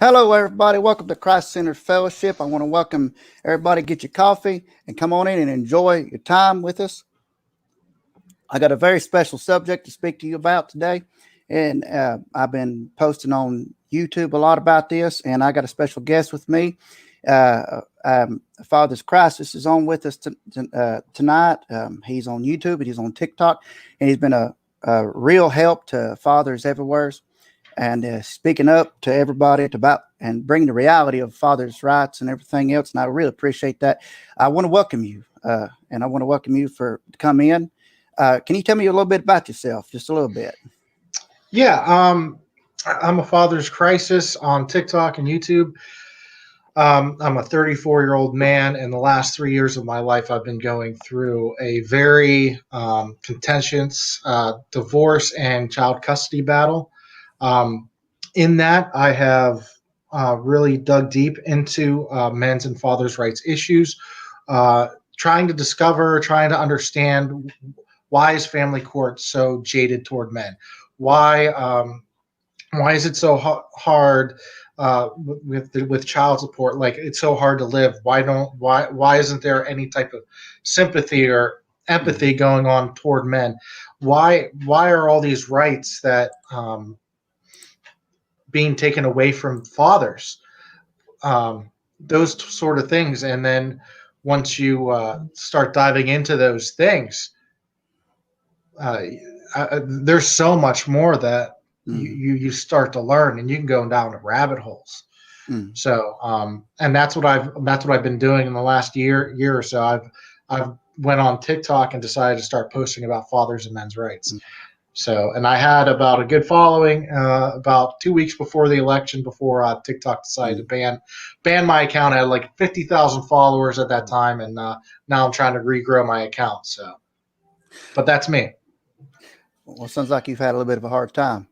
Hello, everybody. Welcome to Christ-Centered Fellowship. I want to welcome everybody. Get your coffee and come on in and enjoy your time with us. I got a very special subject to speak to you about today, and I've been posting on YouTube a lot about this, and I got a special guest with me. Father's Crisis is on with us tonight. He's on YouTube and he's on TikTok, and he's been a real help to fathers everywhere, and speaking up to everybody about and bringing the reality of fathers' rights and everything else. And I really appreciate that. I want to welcome you, and I want to welcome you to come in. Can you tell me a little bit about yourself, just a little bit? Yeah, I'm a Father's Crisis on TikTok and YouTube. I'm a 34-year-old man, and the last 3 years of my life, I've been going through a very contentious divorce and child custody battle. In that, I have really dug deep into men's and fathers' rights issues, trying to understand why is family court so jaded toward men? Why is it so hard with child support? Like, it's so hard to live. Why isn't there any type of sympathy or empathy going on toward men? Why are all these rights that being taken away from fathers? Those sort of things. And then once you start diving into those things, there's so much more that you start to learn, and you can go down to rabbit holes. So, and that's what I've been doing in the last year or so. I've went on TikTok and decided to start posting about fathers and men's rights. So, and I had about a good following about 2 weeks before the election, before TikTok decided to ban my account. I had like 50,000 followers at that time, and now I'm trying to regrow my account. So, but that's me. Well, it sounds like you've had a little bit of a hard time.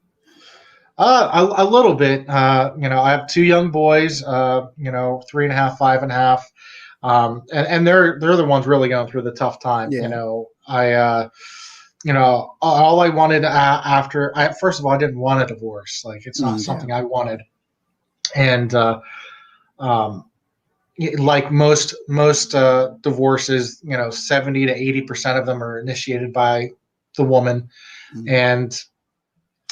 A little bit. I have two young boys, 3.5, 5.5. And they're the ones really going through the tough time. Yeah. All I wanted first of all, I didn't want a divorce. Like, it's not something I wanted. And, like most divorces, 70 to 80% of them are initiated by the woman. And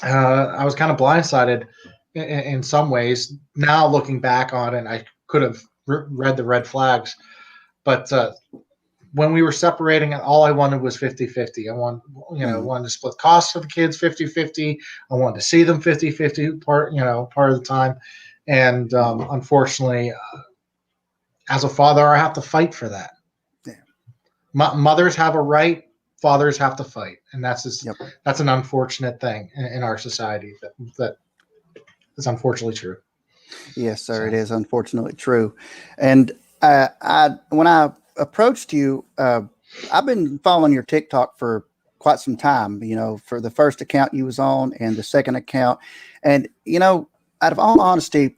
I was kind of blindsided in some ways. Now looking back on it, I could have read the red flags. But when we were separating, all I wanted was 50-50. I wanted to split costs for the kids 50-50. I wanted to see them 50-50 part of the time. And unfortunately, as a father, I have to fight for that. Yeah. Mothers have a right. Fathers have to fight, and that's an unfortunate thing in our society that is unfortunately true. Yes, sir. So. It is unfortunately true. And when I approached you, I've been following your TikTok for quite some time. For the first account you was on and the second account, and out of all honesty,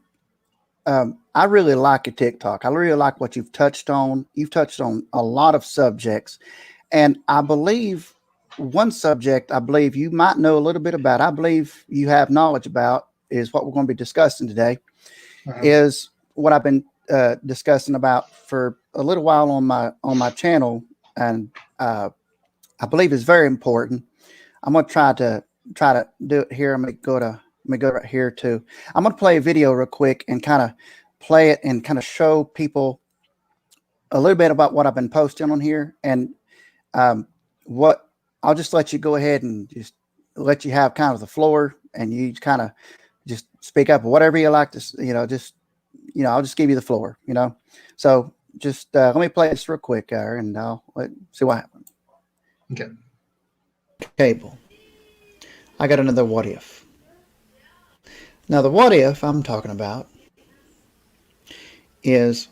I really like your TikTok. I really like what you've touched on. You've touched on a lot of subjects. And I believe one subject you might know a little bit about, I believe you have knowledge about, is what we're going to be discussing today, is what I've been discussing about for a little while on my channel. And I believe is very important. I'm going to try to do it here. Let me go right here too. I'm going to play a video real quick and kind of play it and kind of show people a little bit about what I've been posting on here. And I'll just let you go ahead and just let you have kind of the floor, and you kind of just speak up whatever you like to, I'll just give you the floor, So just let me play this real quick, and I'll see what happens. Okay. Cable. I got another what if. Now the what if I'm talking about is,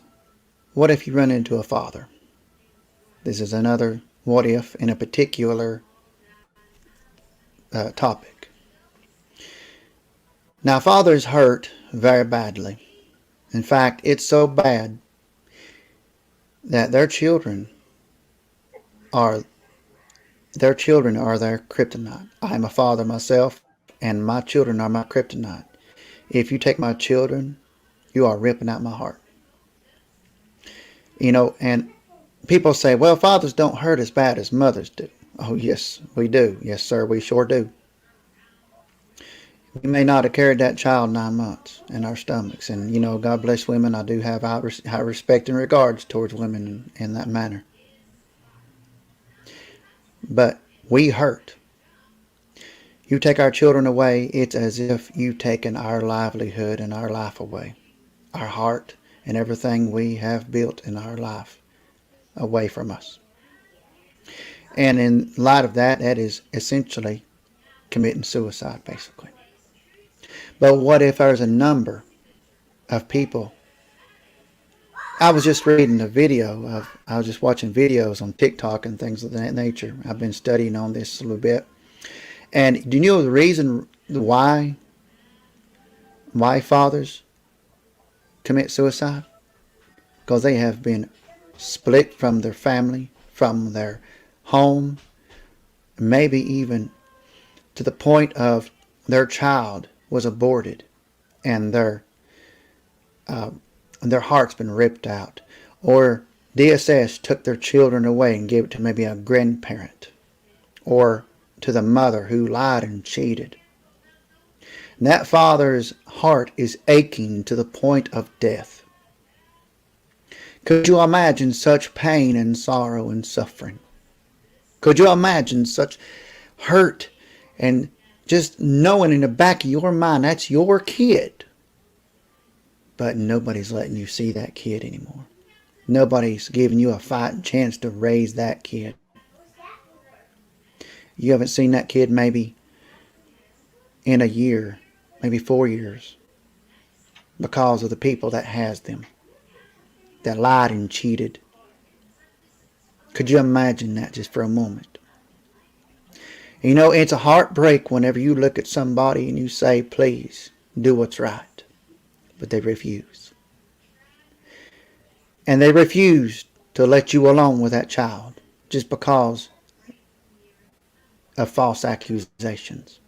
what if you run into a father? This is another what if in a particular topic. Now, fathers hurt very badly. In fact, it's so bad that their children are their kryptonite. I'm a father myself, and my children are my kryptonite. If you take my children, You are ripping out my heart. And people say, well, fathers don't hurt as bad as mothers do. Oh, yes, we do. Yes, sir, we sure do. We may not have carried that child 9 months in our stomachs. And, God bless women. I do have high respect and regards towards women in that manner. But we hurt. You take our children away, it's as if you've taken our livelihood and our life away. Our heart and everything we have built in our life away from us. And in light of that, that is essentially committing suicide, basically. But what if there's a number of people? I was just reading a video I was just watching videos on TikTok and things of that nature. I've been studying on this a little bit. And do you know the reason why fathers commit suicide? Because they have been split from their family, from their home, maybe even to the point of their child was aborted and their heart's been ripped out, or DSS took their children away and gave it to maybe a grandparent or to the mother who lied and cheated. And that father's heart is aching to the point of death. Could you imagine such pain and sorrow and suffering? Could you imagine such hurt and just knowing in the back of your mind that's your kid, but nobody's letting you see that kid anymore? Nobody's giving you a fighting chance to raise that kid. You haven't seen that kid maybe in a year, maybe 4 years, because of the people that has them, that lied and cheated. Could you imagine that just for a moment? It's a heartbreak whenever you look at somebody and you say, please, do what's right. But they refuse. And they refuse to let you alone with that child just because of false accusations.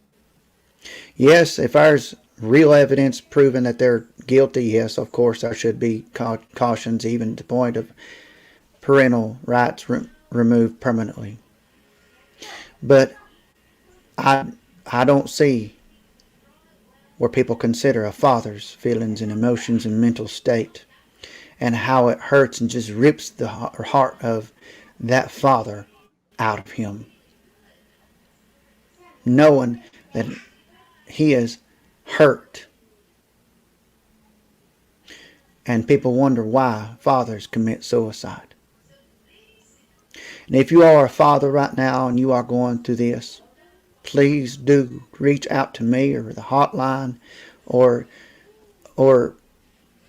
Yes, if there's real evidence proving that they're guilty, yes, of course, there should be cautions, even to the point of parental rights removed permanently. But I don't see where people consider a father's feelings and emotions and mental state and how it hurts and just rips the heart of that father out of him, knowing that he is hurt. And people wonder why fathers commit suicide. And if you are a father right now and you are going through this, please do reach out to me or the hotline, or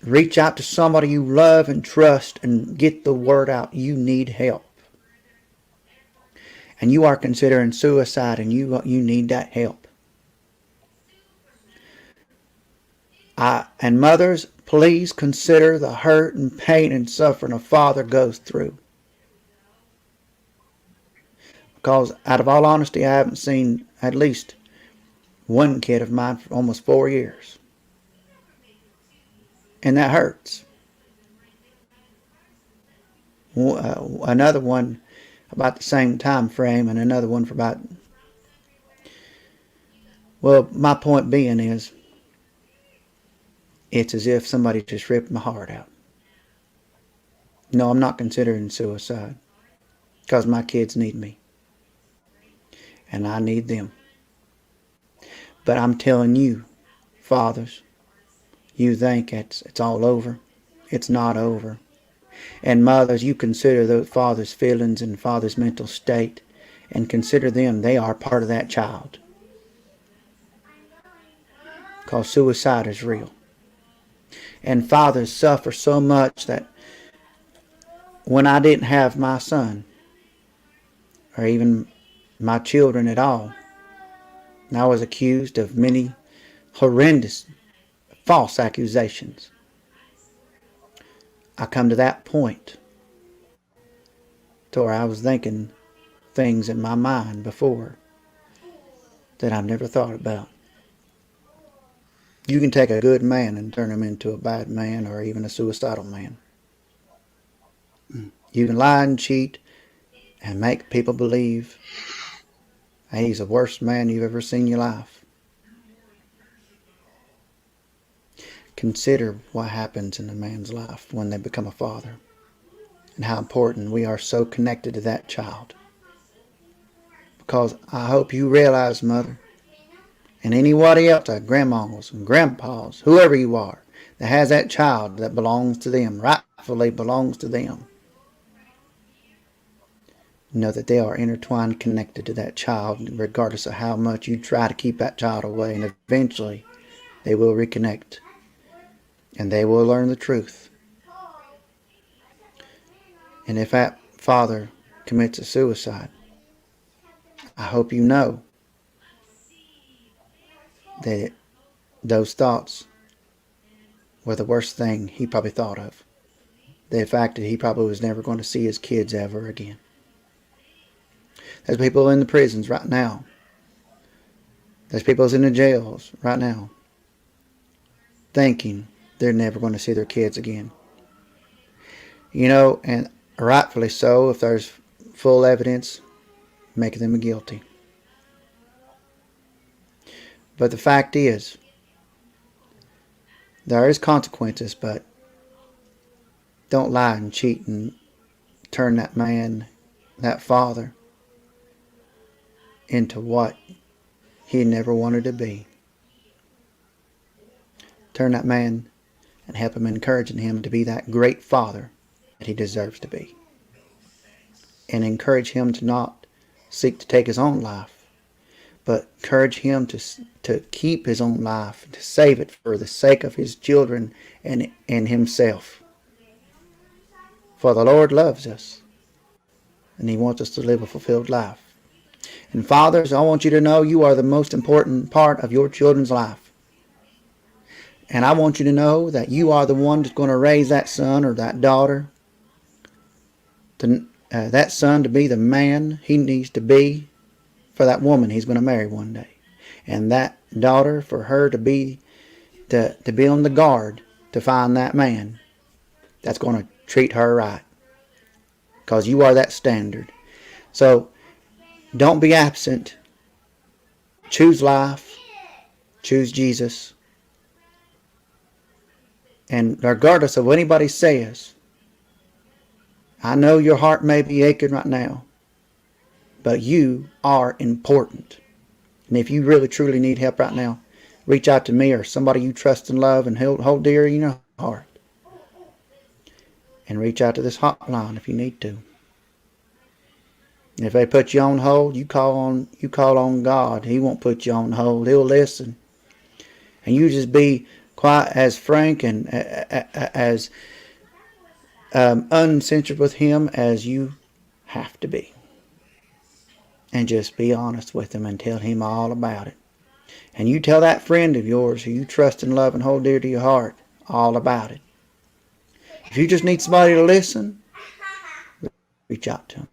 reach out to somebody you love and trust and get the word out. You need help. And you are considering suicide and you need that help. And mothers, please consider the hurt and pain and suffering a father goes through. Because out of all honesty, I haven't seen at least one kid of mine for almost 4 years. And that hurts. Another one about the same time frame, and another one for about... Well, my point being is, it's as if somebody just ripped my heart out. No, I'm not considering suicide, because my kids need me. And I need them. But I'm telling you, fathers, you think it's all over. It's not over. And mothers, you consider the father's feelings and father's mental state, and consider them. They are part of that child. Because suicide is real. And fathers suffer so much that when I didn't have my son, or even my children at all, and I was accused of many horrendous false accusations, I come to that point to where I was thinking things in my mind before that I've never thought about. You can take a good man and turn him into a bad man or even a suicidal man. You can lie and cheat and make people believe he's the worst man you've ever seen in your life. Consider what happens in a man's life when they become a father and how important we are so connected to that child. Because I hope you realize, mother, and anybody else, grandmas and grandpas, whoever you are, that has that child that belongs to them, rightfully belongs to them, know that they are intertwined, connected to that child, regardless of how much you try to keep that child away. And eventually, they will reconnect, and they will learn the truth. And if that father commits a suicide, I hope you know that those thoughts were the worst thing he probably thought of. The fact that he probably was never going to see his kids ever again. There's people in the prisons right now. There's people in the jails right now thinking they're never going to see their kids again. You know, and rightfully so, if there's full evidence making them guilty. But the fact is, there is consequences, but don't lie and cheat and turn that man, that father, into what he never wanted to be. Turn that man and help him, encouraging him to be that great father that he deserves to be. And encourage him to not seek to take his own life, but encourage him to keep his own life, to save it for the sake of his children and himself. For the Lord loves us, and he wants us to live a fulfilled life. And fathers, I want you to know you are the most important part of your children's life. And I want you to know that you are the one that's going to raise that son or that daughter, that son to be the man he needs to be for that woman he's going to marry one day. And that daughter for her to be on the guard to find that man that's going to treat her right. Because you are that standard. So don't be absent. Choose life. Choose Jesus. And regardless of what anybody says, I know your heart may be aching right now, but you are important. And if you really truly need help right now, reach out to me or somebody you trust and love and hold dear in your heart. And reach out to this hotline if you need to. And if they put you on hold, you call on God. He won't put you on hold. He'll listen. And you just be quite as frank and as uncensored with him as you have to be. And just be honest with him and tell him all about it. And you tell that friend of yours who you trust and love and hold dear to your heart all about it. If you just need somebody to listen, reach out to him.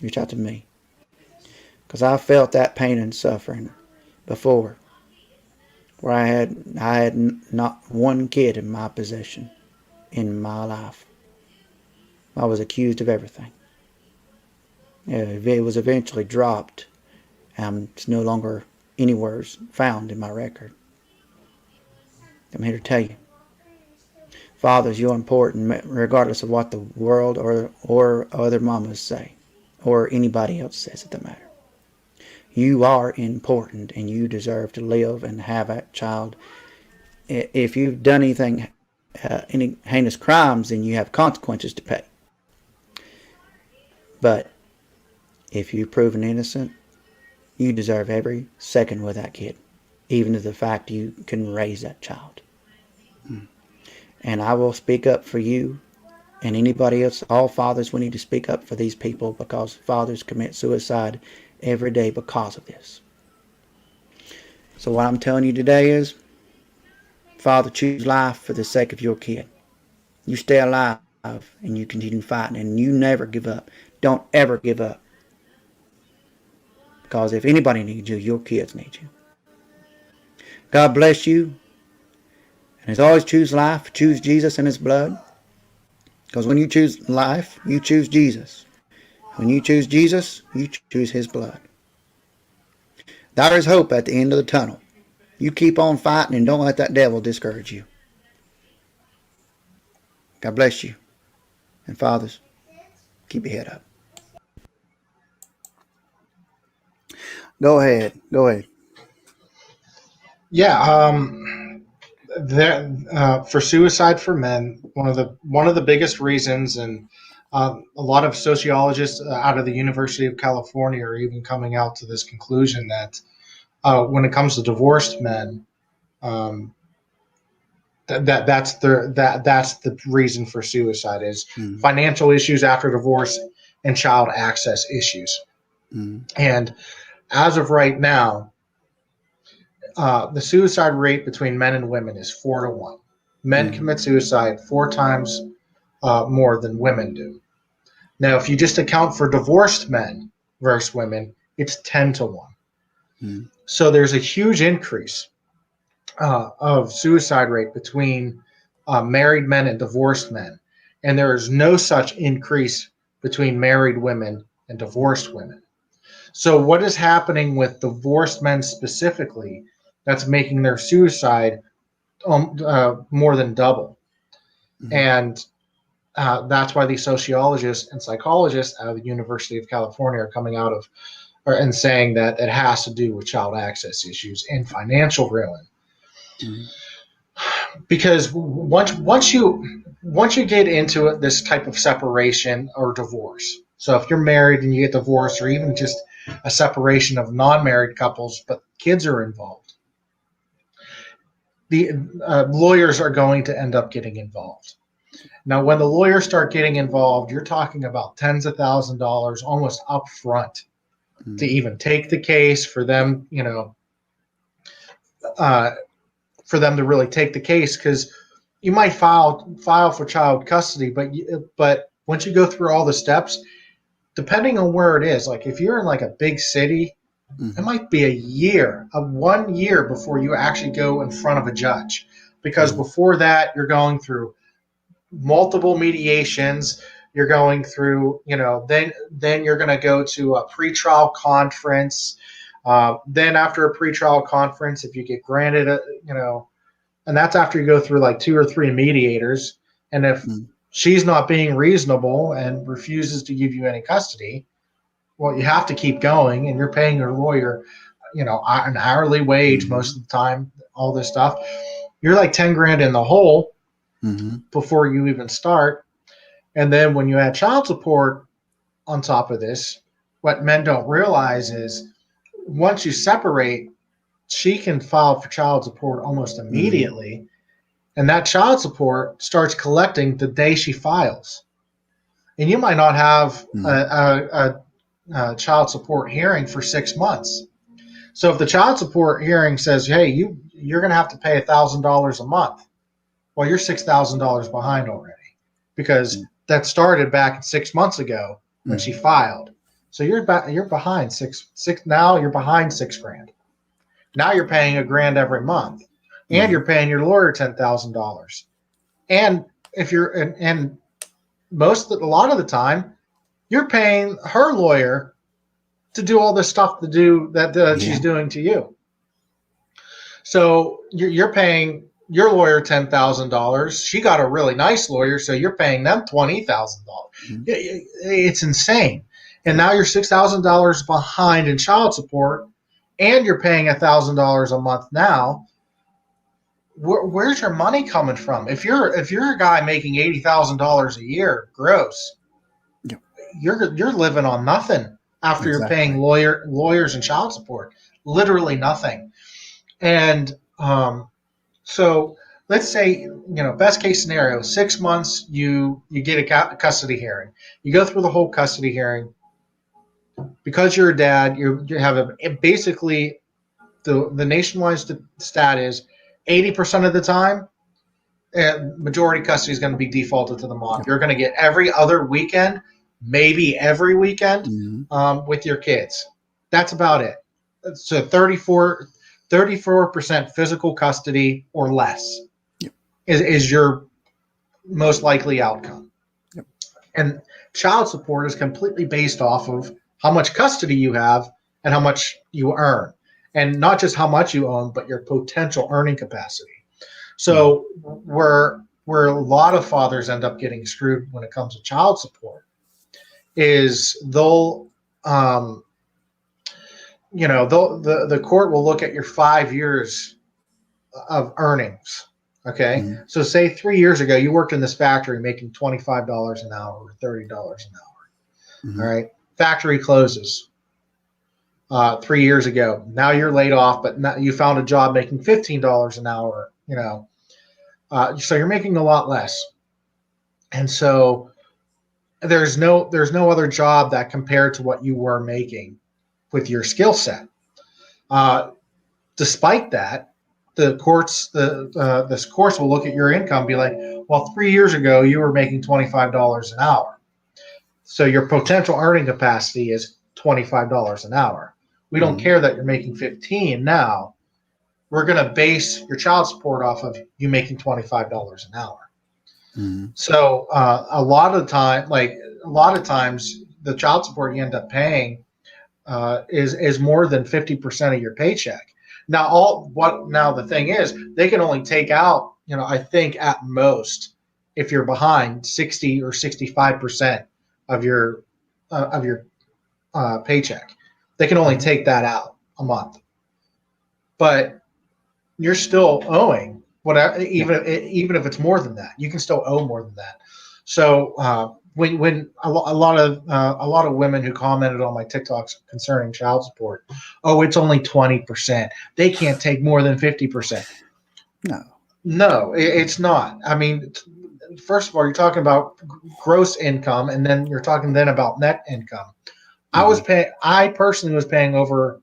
Reach out to me. Because I felt that pain and suffering before. Where I had not one kid in my possession in my life. I was accused of everything. It was eventually dropped. It's no longer anywhere found in my record. I'm here to tell you, fathers, you're important regardless of what the world or other mamas say, or anybody else says at the matter. You are important, and you deserve to live and have that child. If you've done any heinous crimes, then you have consequences to pay. But if you've proven innocent, you deserve every second with that kid, even to the fact you can raise that child. And I will speak up for you and anybody else. All fathers, we need to speak up for these people, because fathers commit suicide every day because of this. So what I'm telling you today is, father, choose life for the sake of your kid. You stay alive and you continue fighting, and you never give up. Don't ever give up. Because if anybody needs you, your kids need you. God bless you. And as always, choose life, choose Jesus and his blood. Because when you choose life, you choose Jesus. When you choose Jesus, you choose his blood. There is hope at the end of the tunnel. You keep on fighting and don't let that devil discourage you. God bless you. And fathers, keep your head up. Go ahead. Go ahead. Yeah, for suicide for men, one of the biggest reasons, and a lot of sociologists out of the University of California are even coming out to this conclusion that when it comes to divorced men, um, that's the reason for suicide is Mm, financial issues after divorce and child access issues. mm, And as of right now, the suicide rate between men and women is 4 to 1. Men mm, commit suicide 4 times more than women do. Now, if you just account for divorced men versus women, it's 10 to 1. mm, So there's a huge increase of suicide rate between married men and divorced men, and there is no such increase between married women and divorced women. So, what is happening with divorced men specifically that's making their suicide more than double? mm, And that's why these sociologists and psychologists out of the University of California are coming out of and saying that it has to do with child access issues and financial ruin. mm, Because once you get into it, this type of separation or divorce. So if you're married and you get divorced, or even just a separation of non-married couples, but kids are involved, the lawyers are going to end up getting involved. Now, when the lawyers start getting involved, you're talking about tens of thousands of dollars almost upfront to mm, even take the case for them, uh, for them to really take the case, because you might file for child custody, but once you go through all the steps, depending on where it is, like if you're in like a big city, it mm, might be a 1 year before you actually go in front of a judge, because mm, before that you're going through multiple mediations. You're going through, then you're going to go to a pretrial conference. Then after a pretrial conference, if you get granted and that's after you go through like 2 or 3 mediators. And if mm, she's not being reasonable and refuses to give you any custody, well, you have to keep going, and you're paying your lawyer, an hourly wage mm, most of the time, all this stuff. You're like 10 grand in the hole mm, before you even start. And then when you add child support on top of this, what men don't realize is once you separate, she can file for child support almost mm, immediately. And that child support starts collecting the day she files. And you might not have mm, a child support hearing for 6 months. So if the child support hearing says, "Hey, you're going to have to pay $1,000 a month," well, you're $6,000 behind already, because mm, that started back 6 months ago when mm, she filed. So you're behind six now. You're behind 6 grand. Now you're paying a grand every month, and mm, you're paying your lawyer $10,000. And if you're and a lot of the time, you're paying her lawyer to do all this stuff to do that yeah. she's doing to you. So you're paying your lawyer $10,000. She got a really nice lawyer, so you're paying them $20,000. Mm, It's insane. And yeah. now you're $6,000 behind in child support, and you're paying $1,000 a month now. Where's your money coming from? If you're a guy making $80,000 a year gross, Yeah. you're living on nothing after you're paying Exactly. lawyers and child support, literally nothing. And so let's say, best case scenario, 6 months, you get a custody hearing. You go through the whole custody hearing. Because you're a dad, you have basically the nationwide stat is 80% of the time, majority custody is going to be defaulted to the mom. Yeah. You're going to get every other weekend, maybe every weekend, Mm, with your kids. That's about it. So 34% physical custody or less Yep. is your most likely outcome. Yep. And child support is completely based off of how much custody you have and how much you earn. And not just how much you own, but your potential earning capacity. So where a lot of fathers end up getting screwed when it comes to child support is the court will look at your 5 years of earnings. Okay. Mhm. So say 3 years ago, you worked in this factory making $25 an hour or $30 an hour. Mhm. All right. Factory closes 3 years ago. Now you're laid off, but now you found a job making $15 an hour, so you're making a lot less. And so there's no other job that compared to what you were making with your skill set. Despite that, this course will look at your income and be like, well, 3 years ago you were making $25 an hour. So your potential earning capacity is $25 an hour. We don't care that you're making 15 now. We're going to base your child support off of you making $25 an hour. Mm-hmm. So a lot of times the child support you end up paying is more than 50% of your paycheck. Now the thing is, they can only take out, I think at most, if you're behind, 60 or 65% of your paycheck. They can only take that out a month, but you're still owing whatever, even if it's more than that, you can still owe more than that. So when a lot of women who commented on my TikToks concerning child support, oh, it's only 20%. They can't take more than 50%. No, it's not. I mean, first of all, you're talking about gross income, and then you're talking then about net income. Mm-hmm. I personally was paying over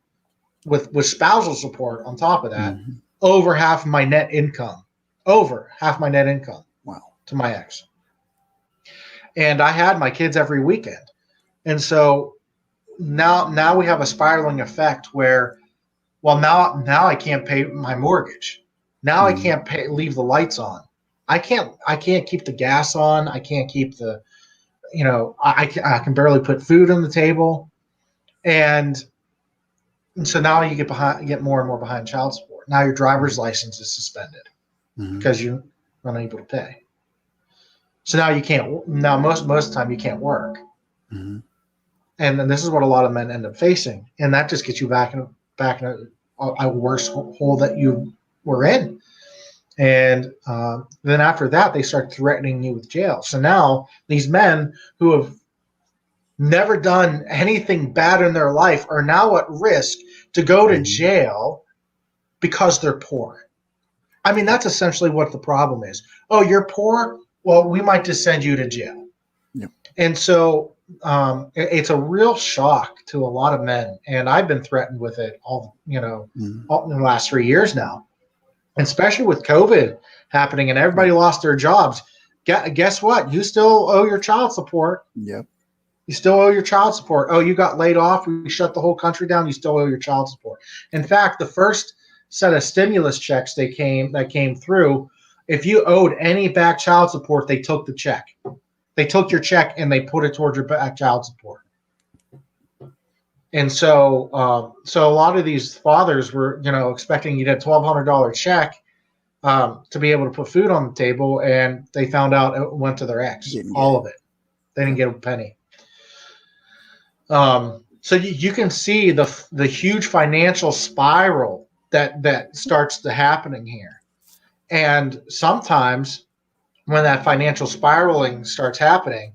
with spousal support on top of that, mm-hmm. over half my net income. Wow. To my ex. And I had my kids every weekend. And so now we have a spiraling effect where, well, now I can't pay my mortgage. Now I can't leave the lights on. I can't keep the gas on. I can't keep the, I can barely put food on the table. And so now you get more and more behind child support. Now your driver's license is suspended because you're unable to pay. So now you can't. Now most of the time you can't work, and then this is what a lot of men end up facing, and that just gets you back in a worse hole that you were in. And then after that, they start threatening you with jail. So now these men who have never done anything bad in their life are now at risk to go to jail because they're poor. I mean, that's essentially what the problem is. Oh, you're poor? Well, we might just send you to jail. Yep. And so it's a real shock to a lot of men. And I've been threatened with it all in the last 3 years now, and especially with COVID happening and everybody lost their jobs. Guess what? You still owe your child support. Yep. You still owe your child support. Oh, you got laid off. We shut the whole country down. You still owe your child support. In fact, the first set of stimulus checks that came through, if you owed any back child support, they took the check. They took your check and they put it towards your back child support. And so a lot of these fathers were, expecting you to get a $1,200 check to be able to put food on the table, and they found out it went to their ex. All of it. They didn't get a penny. So you can see the huge financial spiral that starts to happening here. And sometimes when that financial spiraling starts happening,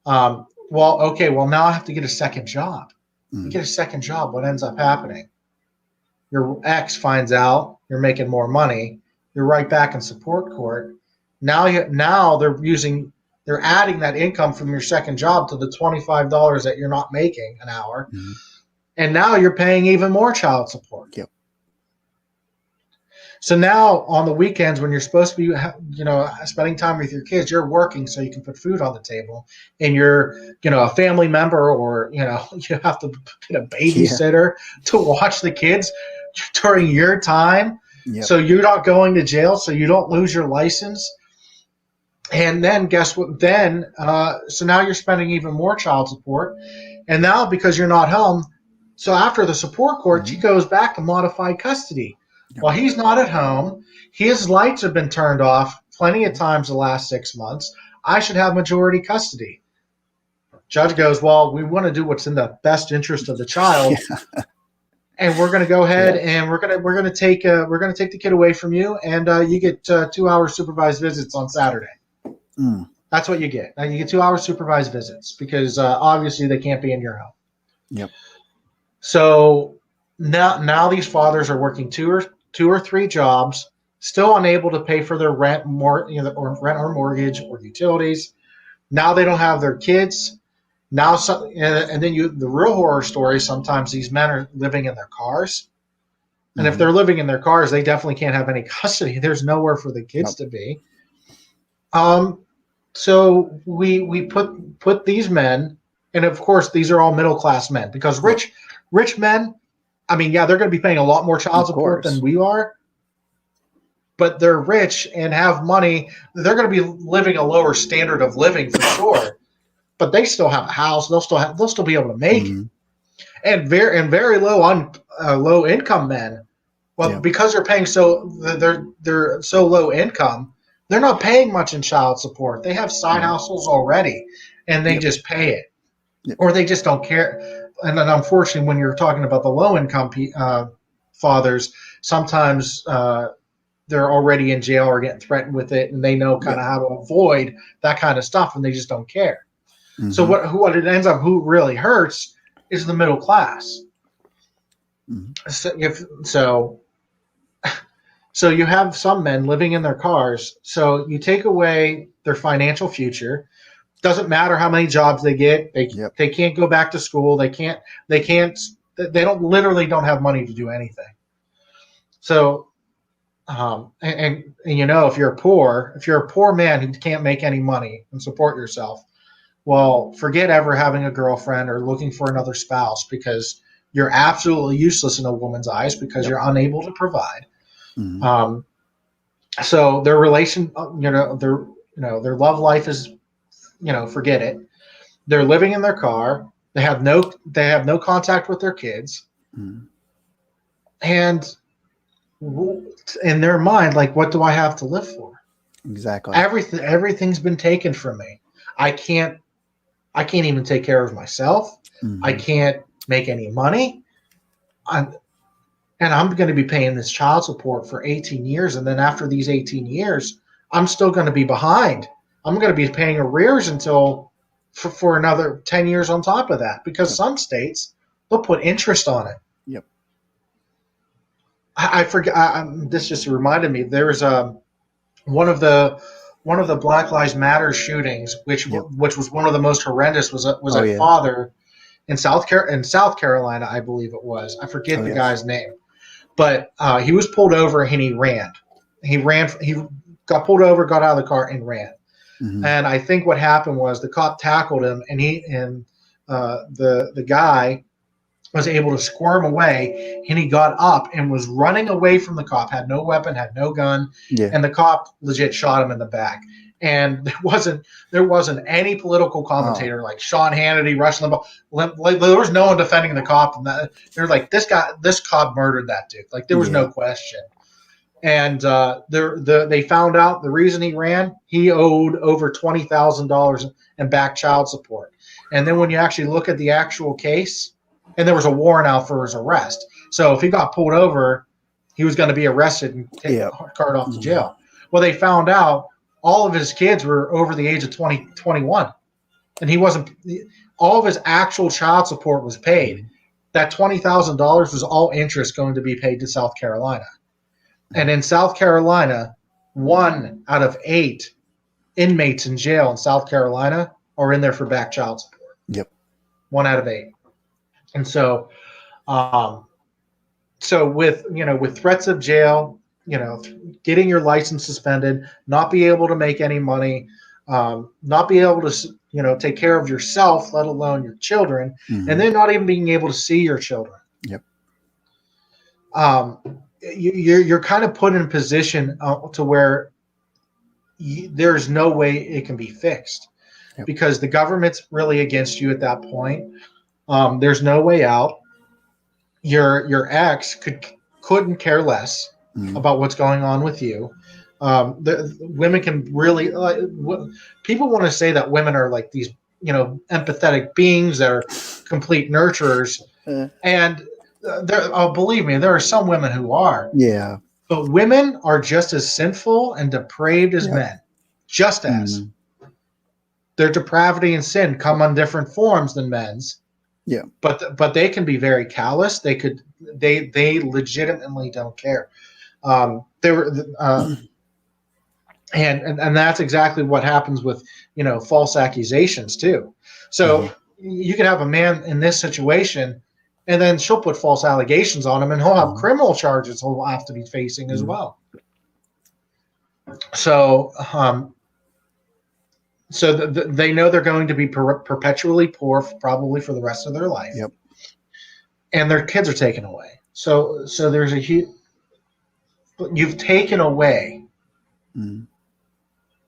now I have to get a second job. You get a second job, what ends up happening? Your ex finds out you're making more money. You're right back in support court. Now they're adding that income from your second job to the $25 that you're not making an hour. And now you're paying even more child support. Yep. So now on the weekends when you're supposed to be, spending time with your kids, you're working so you can put food on the table, and you're, a family member, or, you have to get a babysitter to watch the kids. during your time, Yep. so you're not going to jail, so you don't lose your license. And then guess what? Then so now you're spending even more child support, and now because you're not home, so after the support court, he goes back to modified custody. While he's not at home, his lights have been turned off plenty of times the last 6 months. I should have majority custody. Judge goes, well, we want to do what's in the best interest of the child, and we're going to go ahead and we're going to take the kid away from you, and you get 2 hours supervised visits on Saturday. Mm. That's what you get. Now you get 2 hours supervised visits because obviously they can't be in your home. Yep. So now these fathers are working two or three jobs, still unable to pay for their rent, or mortgage or utilities. Now they don't have their kids. Now, and then the real horror story. Sometimes these men are living in their cars, and if they're living in their cars, they definitely can't have any custody. There's nowhere for the kids to be. So we put these men, and of course these are all middle class men, because rich men, I mean, yeah, they're going to be paying a lot more child support than we are, but they're rich and have money. They're going to be living a lower standard of living for sure, but they still have a house. They'll still be able to make it. And very low income men. Well, because they're paying they're so low income, they're not paying much in child support. They have side hustles already, and they just pay it, or they just don't care. And then, unfortunately, when you're talking about the low income fathers, sometimes they're already in jail or getting threatened with it, and they know kind of how to avoid that kind of stuff, and they just don't care. So what it ends up, who really hurts is the middle class. So you have some men living in their cars. So you take away their financial future. Doesn't matter how many jobs they get. They can't go back to school. They don't have money to do anything. So, and you know, if you're a poor man who can't make any money and support yourself, well, forget ever having a girlfriend or looking for another spouse, because you're absolutely useless in a woman's eyes because you're unable to provide. So their their love life is, forget it. They're living in their car. They have no contact with their kids. And in their mind, like, what do I have to live for? Exactly. Everything's been taken from me. I can't even take care of myself. I can't make any money. And I'm going to be paying this child support for 18 years. And then after these 18 years, I'm still going to be behind. I'm going to be paying arrears until for another 10 years on top of that, because some states, they'll put interest on it. Yep. I forget. This just reminded me. There was one of the Black Lives Matter shootings, which was one of the most horrendous, was a father in South Carolina, I believe it was. I forget the guy's name, but he was pulled over and he ran. He got pulled over, got out of the car, and ran. And I think what happened was the cop tackled him, and the guy was able to squirm away, and he got up and was running away from the cop, had no weapon, had no gun, and the cop legit shot him in the back. And there wasn't any political commentator like Sean Hannity, Rush Limbaugh. There was no one defending the cop, and they're like, this cop murdered that dude. Like, there was no question. And they found out the reason he ran, he owed over $20,000 in back child support. And then when you actually look at the actual case, and there was a warrant out for his arrest. So if he got pulled over, he was going to be arrested and carted off to jail. Well, they found out all of his kids were over the age of 21. And he wasn't – all of his actual child support was paid. That $20,000 was all interest going to be paid to South Carolina. And in South Carolina, 1 out of 8 inmates in jail in South Carolina are in there for back child support. Yep. 1 out of 8. And so, with threats of jail, getting your license suspended, not be able to make any money, not be able to, take care of yourself, let alone your children, and then not even being able to see your children. Yep. you're kind of put in a position to where there's no way it can be fixed, because the government's really against you at that point. There's no way out. Your ex couldn't care less about what's going on with you. The women can really people want to say that women are like these, empathetic beings that are complete nurturers, and believe me, there are some women who are. Yeah. But women are just as sinful and depraved as men, just as. Their depravity and sin come on different forms than men's. Yeah. But they can be very callous. They legitimately don't care. And that's exactly what happens with, false accusations too. So you could have a man in this situation, and then she'll put false allegations on him, and he'll have criminal charges he'll have to be facing as well. So, they know they're going to be perpetually poor, probably for the rest of their life. Yep. And their kids are taken away. So there's a huge. You've taken away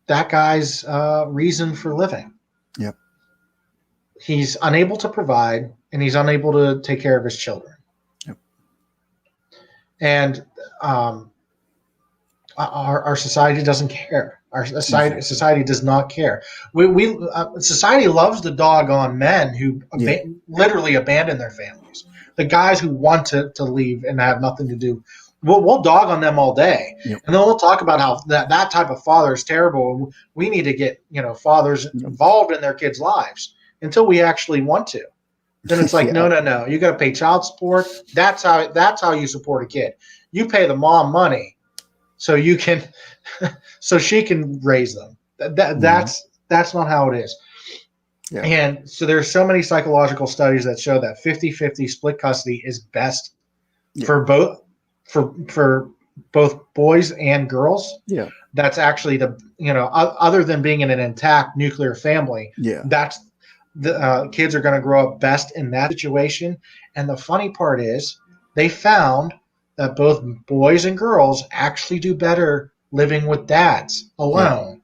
that guy's reason for living. Yep. He's unable to provide, and he's unable to take care of his children. Yep. And our society doesn't care. Our society does not care. Society loves the doggone men who literally abandon their families. The guys who want to leave and have nothing to do. We'll dog on them all day, and then we'll talk about how that type of father is terrible. We need to get fathers involved in their kids' lives until we actually want to. Then it's like, no, you got to pay child support. That's how you support a kid. You pay the mom money so you can, so she can raise them. That's not how it is. Yeah. And so there's so many psychological studies that show that 50-50 split custody is best for both. For both boys and girls. Yeah. That's actually other than being in an intact nuclear family. Yeah. That's the kids are going to grow up best in that situation. And the funny part is they found that both boys and girls actually do better living with dads alone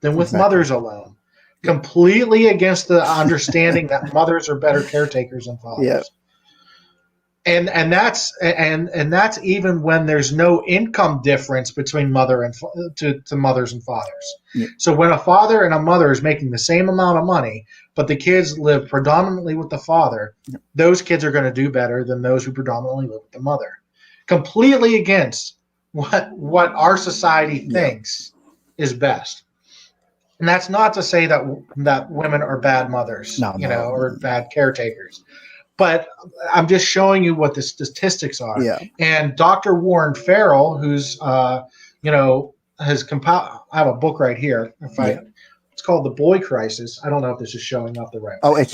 than with mothers alone. Completely against the understanding that mothers are better caretakers than fathers. Yeah. And that's even when there's no income difference between mother and to mothers and fathers. Yeah. So when a father and a mother is making the same amount of money, but the kids live predominantly with the father, those kids are going to do better than those who predominantly live with the mother. Completely against what our society thinks is best. And that's not to say that women are bad mothers, or bad caretakers. But I'm just showing you what the statistics are. Yeah. And Dr. Warren Farrell, who's, has compiled, I have a book right here. It's called The Boy Crisis. I don't know if this is showing up the right way. Oh, it's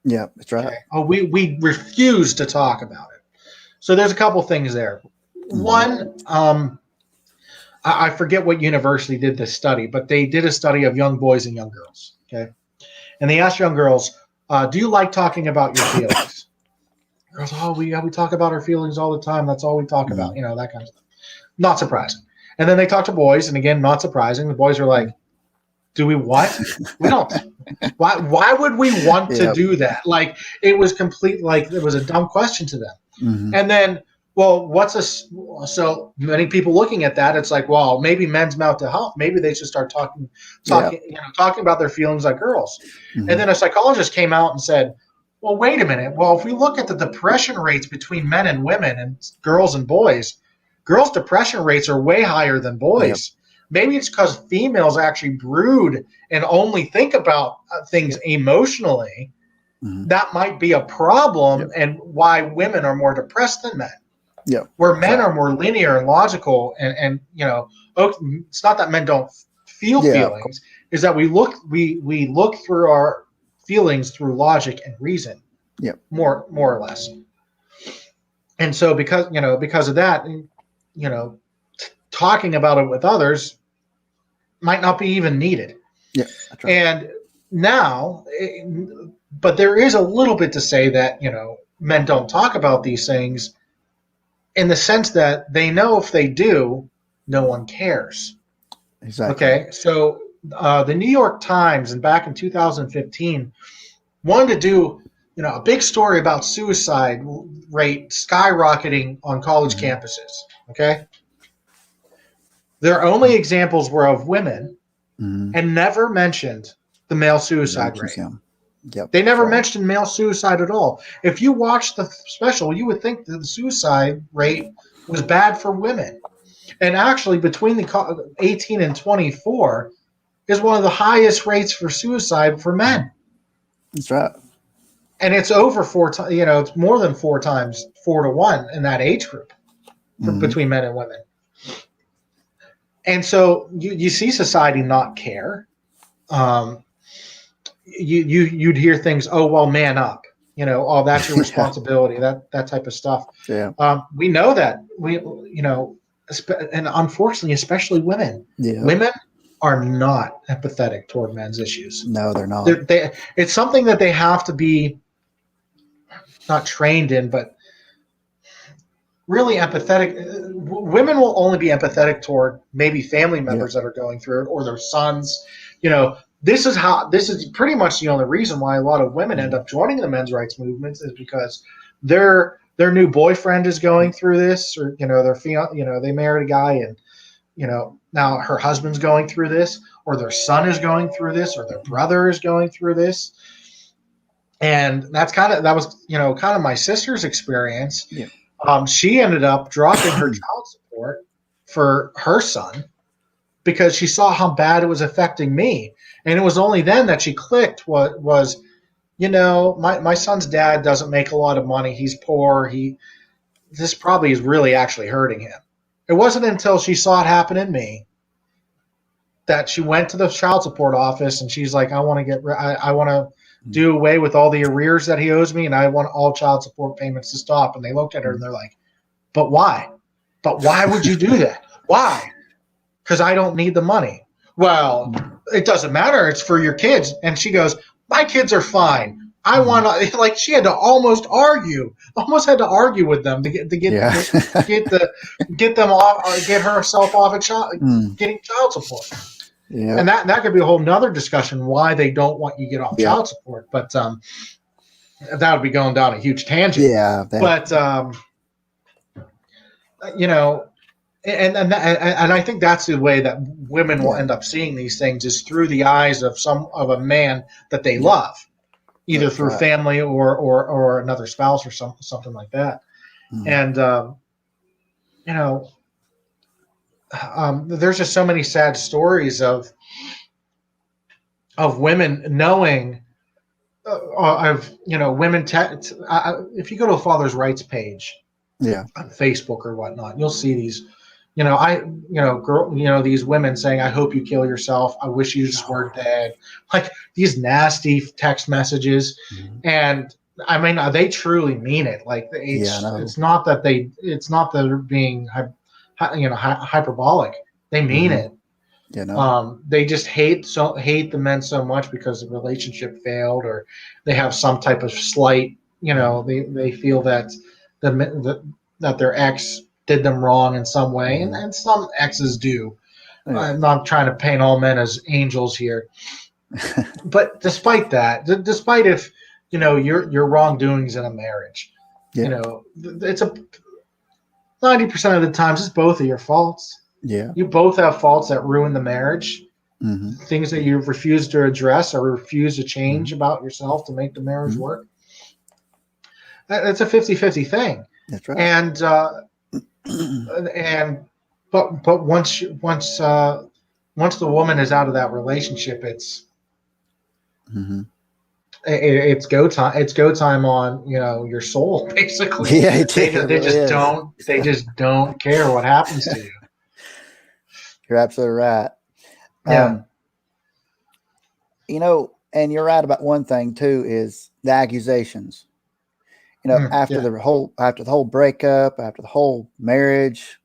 Yeah, that's right. Okay? Oh, we refuse to talk about it. So there's a couple things there. One, I forget what university did this study, but they did a study of young boys and young girls. Okay. And they asked young girls, do you like talking about your feelings? Girls, we talk about our feelings all the time. That's all we talk about, that kind of stuff. Not surprising. And then they talk to boys, and again, not surprising. The boys are like, do we what? We don't. Why would we want to do that? Like, it was complete, like, it was a dumb question to them. And then Well, so many people looking at that, it's like, well, maybe men's mental health. Maybe they should start talking about their feelings like girls. And Mhm. then a psychologist came out and said, well, wait a minute. Well, if we look at the depression rates between men and women and girls and boys, girls' depression rates are way higher than Yep. boys. Maybe it's because females actually brood and only think about things emotionally. Mhm. That might be a problem, Yep. and why women are more depressed than men, Yep. where That's men right. are more linear and logical, and it's not that men don't feel Yeah. Of course. feelings, is that we look through our feelings through logic and reason, Yep. more or less. And so because of that, talking about it with others might not be even needed. Yeah. That's right. And now, but there is a little bit to say that men don't talk about these things, in the sense that they know if they do, no one cares. Exactly. Okay, so the New York Times, and back in 2015, wanted to do a big story about suicide rate skyrocketing on college Mhm. campuses. Okay, their only examples were of women, Mhm. and never mentioned the male Never suicide mentions rate. him. Yep. They That's never right. mentioned male suicide at all. If you watch the special, you would think that the suicide rate was bad for women. And actually, between the 18 and 24 is one of the highest rates for suicide for men. That's right. And it's over four times, it's more than 4 times, 4 to 1 in that age group Mhm. between men and women. And so you see society not care. Um, you'd hear things, oh, well, man up, oh, that's your Yeah. responsibility, that type of stuff. Yeah. We know that and unfortunately, especially Yep. women are not empathetic toward men's issues. No, they're not. It's something that they have to be not trained in, but really empathetic. Women will only be empathetic toward maybe family Yep. members that are going through it, or their sons. This is pretty much the only reason why a lot of women end Mhm. up joining the men's rights movements, is because their new boyfriend is going through this, or they married a guy, and now her husband's going through this, or their son is going through this, or their brother is going through this. And that was kind of my sister's experience. Yep. She ended up dropping her child support for her son because she saw how bad it was affecting me. And it was only then that she clicked what was, my son's dad doesn't make a lot of money. He's poor. This probably is really actually hurting him. It wasn't until she saw it happen in me that she went to the child support office, and she's like, I want to do away with all the arrears that he owes me, and I want all child support payments to stop. And they looked at her and they're like, but why? But why would you do that? Why? Because I don't need the money. Well, it doesn't matter. It's for your kids. And she goes, my kids are fine. I want to, like, she had to almost had to argue with them to Yeah. get them off, get herself off Mm. getting child support. Yeah. And that could be a whole nother discussion why they don't want you to get off Yeah. child support. But that would be going down a huge tangent. Yeah. But and I think that's the way that women will Yeah. end up seeing these things, is through the eyes of a man that they love, either That's through right. family or another spouse or something like that. Mm. And there's just so many sad stories of women knowing women. If you go to a father's rights page Yeah. on Facebook or whatnot, you'll see these. These women saying, "I hope you kill yourself. I wish you just were dead." Like these nasty text messages, Mhm. and I mean, they truly mean it. Like Yeah. I know. it's not that they're being hyperbolic. They mean Mhm. it. You know. They just hate the men so much because the relationship failed, or they have some type of slight. They feel that that their ex did them wrong in some way, Mhm. and some exes do. Yeah. I'm not trying to paint all men as angels here, but despite that, despite if your wrongdoings in a marriage, Yeah. it's a 90% of the times it's both of your faults. Yeah. You both have faults that ruin the marriage, Hmm. things that you refuse to address or refuse to change about yourself to make the marriage Hmm. work. It's a 50-50 thing. That's right. And but once the woman is out of that relationship, Hmm. it's go time. It's go time on your soul basically. Yeah, it They is. It they really just is. don't care what happens to you. You're absolutely right. Yeah. And you're right about one thing too, is the accusations. After Yeah. the whole breakup, after the whole marriage,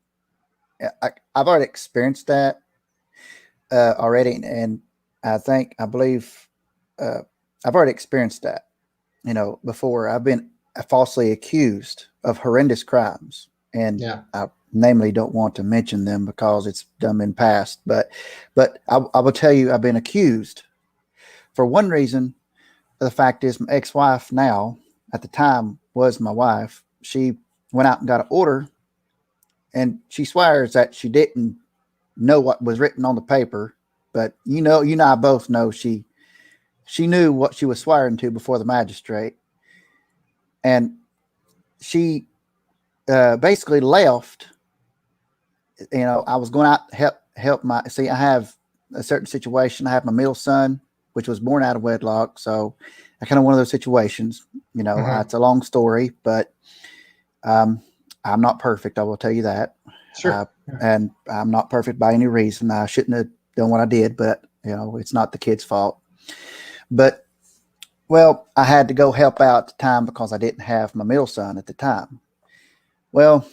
I've already experienced that already, and I believe uh, I've already experienced that. Before I've been falsely accused of horrendous crimes, and Yeah. I namely don't want to mention them because it's done in past. But I will tell you, I've been accused for one reason. The fact is, my ex-wife now, at the time, was my wife. She went out and got an order, and she swears that she didn't know what was written on the paper. But I both know she knew what she was swearing to before the magistrate, and she basically left. I was going out to help my. See, I have a certain situation. I have my middle son, which was born out of wedlock, so I kind of one of those situations. It's a long story, but I'm not perfect. I will tell you that. Sure. And I'm not perfect by any reason. I shouldn't have done what I did, but it's not the kid's fault. But well, I had to go help out at the time because I didn't have my middle son at the time. Well,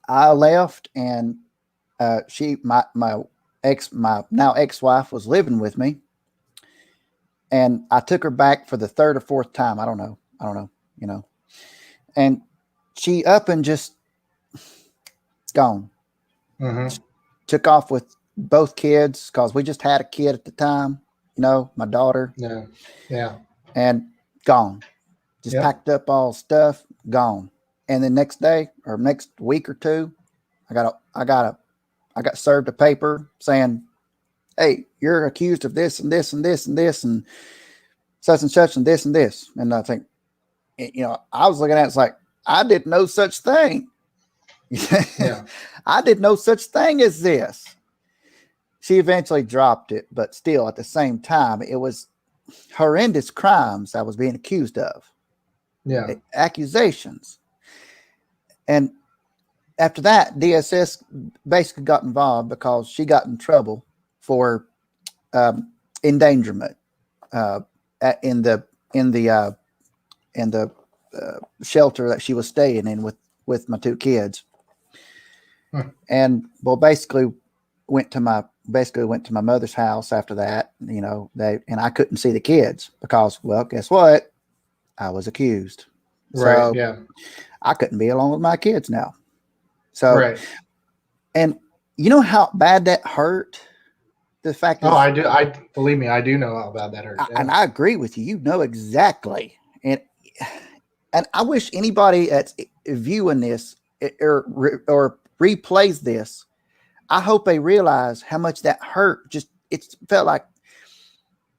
I left, and my now ex-wife was living with me, and I took her back for the third or fourth time. I don't know. And she up and just gone. Mm-hmm. Took off with both kids because we just had a kid at the time. My daughter, Yeah. Yeah. and gone. Just Yep. packed up all stuff, gone. And the next day or next week or two, I got served a paper saying, "Hey, you're accused of this and this and this and this and such and this and this." And I think, I was looking at it, it's like, I did no such thing. Yeah. I did no such thing as this. She eventually dropped it, but still at the same time, it was horrendous crimes I was being accused of. Yeah. Accusations. And after that, DSS basically got involved because she got in trouble for endangerment in the shelter that she was staying in with my two kids. And well, basically went to my mother's house after that. And I couldn't see the kids because, well, guess what? I was accused. Right. So Yeah. I couldn't be alone with my kids now. So, Right. and you know how bad that hurt? The fact is, I do. I believe me, I do know how bad that hurt. Yeah. and I agree with you. You know exactly. And I wish anybody that's viewing this or replays this, I hope they realize how much that hurt. Just it felt like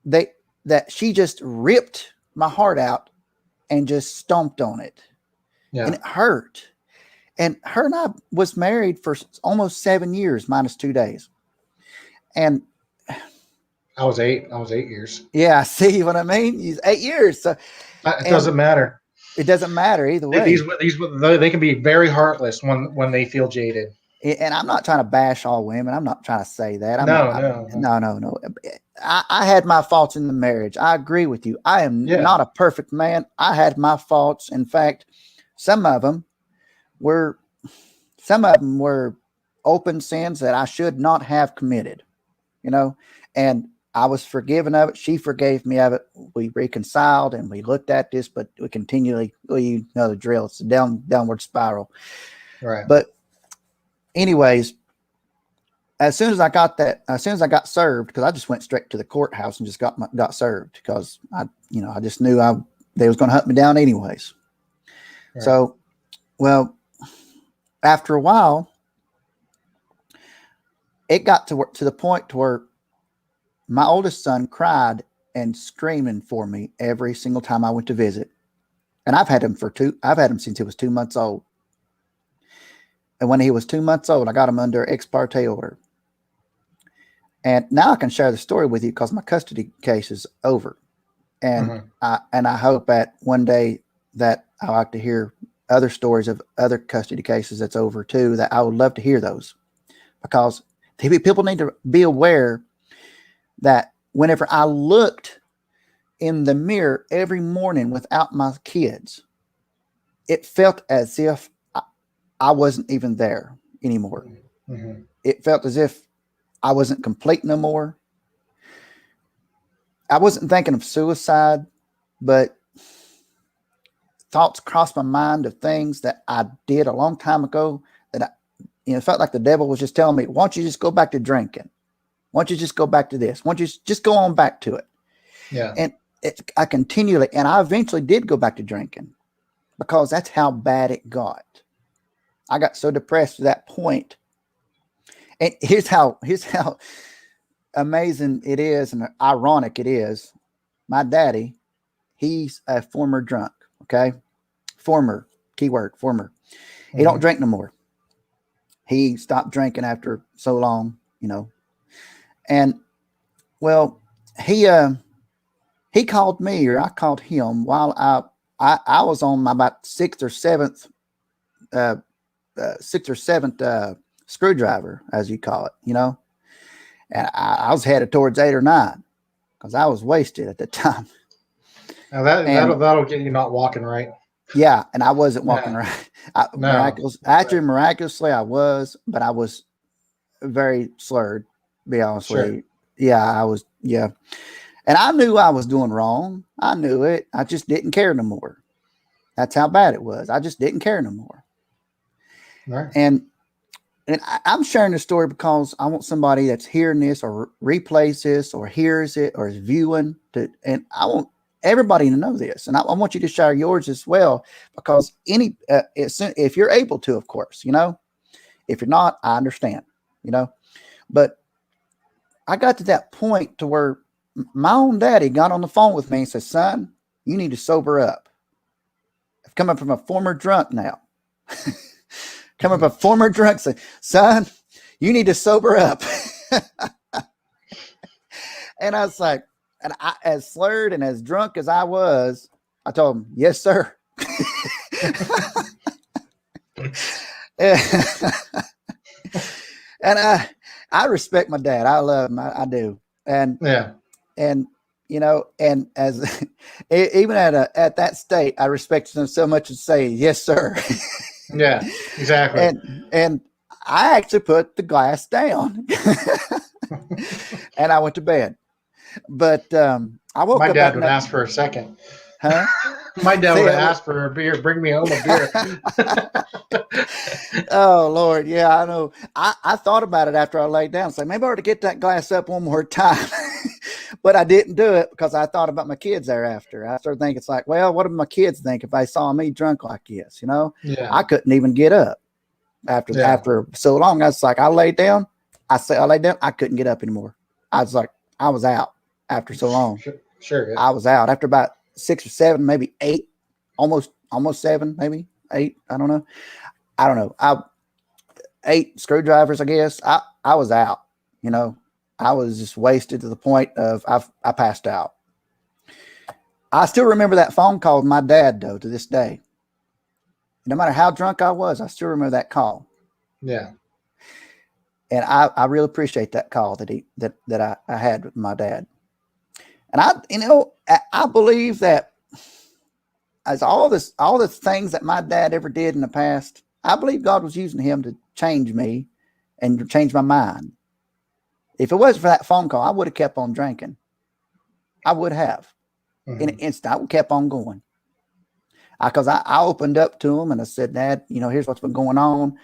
that she just ripped my heart out and just stomped on it. Yeah. And it hurt. And her and I was married for almost 7 years minus 2 days. And I was 8 years. yeah, see what I mean? 8 years. So It doesn't matter. It doesn't matter either way. These they can be very heartless when they feel jaded. And I'm not trying to bash all women. I'm not trying to say that. No. I had my faults in the marriage. I agree with you. I am not a perfect man. I had my faults. In fact, some of them were open sins that I should not have committed, and I was forgiven of it. She forgave me of it. We reconciled and we looked at this, but we continually, you know the drill. It's a downward spiral. Right. But anyways, as soon as I got served, because I just went straight to the courthouse and just got served because I just knew they was going to hunt me down anyways. Right. So, well, after a while, it got to the point to where my oldest son cried and screaming for me every single time I went to visit. And I've had him since he was 2 months old. And when he was 2 months old, I got him under ex parte order. And now I can share the story with you because my custody case is over. And I hope that one day that I like to hear other stories of other custody cases that's over too, that I would love to hear those, because people need to be aware that whenever I looked in the mirror every morning without my kids, it felt as if I wasn't even there anymore. It felt as if I wasn't complete no more. I wasn't thinking of suicide, but thoughts crossed my mind of things that I did a long time ago that it felt like the devil was just telling me, why don't you just go back to drinking? Why don't you just go back to this? Why don't you just go on back to it? Yeah. And I continually, and I eventually did go back to drinking because that's how bad it got. I got so depressed to that point. And here's how amazing it is and ironic it is. My daddy, he's a former drunk. Okay. Former, keyword, former. He don't drink no more. He stopped drinking after so long, And well, he called me, or I called him while I was on my about sixth or seventh screwdriver, as you call it, and I was headed towards 8 or 9 because I was wasted at the time. Now that'll get you not walking right. Yeah, and I wasn't walking right. Miraculously, I was, but I was very slurred. To be honest with you, yeah, I was. Yeah, and I knew I was doing wrong. I knew it. I just didn't care no more. That's how bad it was. I just didn't care no more. Right. And I'm sharing this story because I want somebody that's hearing this or replays this or hears it or is viewing and I want everybody to know this. And I want you to share yours as well, because if you're able to, of course, if you're not, I understand, but I got to that point to where my own daddy got on the phone with me and said, son, you need to sober up. I've come up from a former drunk now. Come up a former drunk, say, son, you need to sober up. And I was like, and I, as slurred and as drunk as I was, I told him, yes, sir. And I respect my dad. I love him. I do. And and as even at that state, I respected him so much to say, yes, sir. Yeah, exactly. And I actually put the glass down and I went to bed. But I woke up. My dad would ask for a second. Huh? My dad would ask for a beer. Bring me home a beer. Oh, Lord. Yeah, I know. I thought about it after I laid down. So maybe I ought to get that glass up one more time. But I didn't do it because I thought about my kids thereafter. I started thinking, it's like, well, what would my kids think if they saw me drunk like this? Yeah. I couldn't even get up after so long. I was like, I laid down. I couldn't get up anymore. I was like, I was out after so long. Sure. Yeah. I was out after about 6 or 7, maybe 8, almost 7, maybe 8. I don't know. 8 screwdrivers, I guess. I was out, I was just wasted to the point of I passed out. I still remember that phone call with my dad, though, to this day. No matter how drunk I was, I still remember that call. Yeah. And I really appreciate that call that I had with my dad. And I believe that as all the things that my dad ever did in the past, I believe God was using him to change me and to change my mind. If it wasn't for that phone call, I would have kept on drinking. I would have. In an instant, I would have kept on going. Because I opened up to him and I said, Dad, here's what's been going on.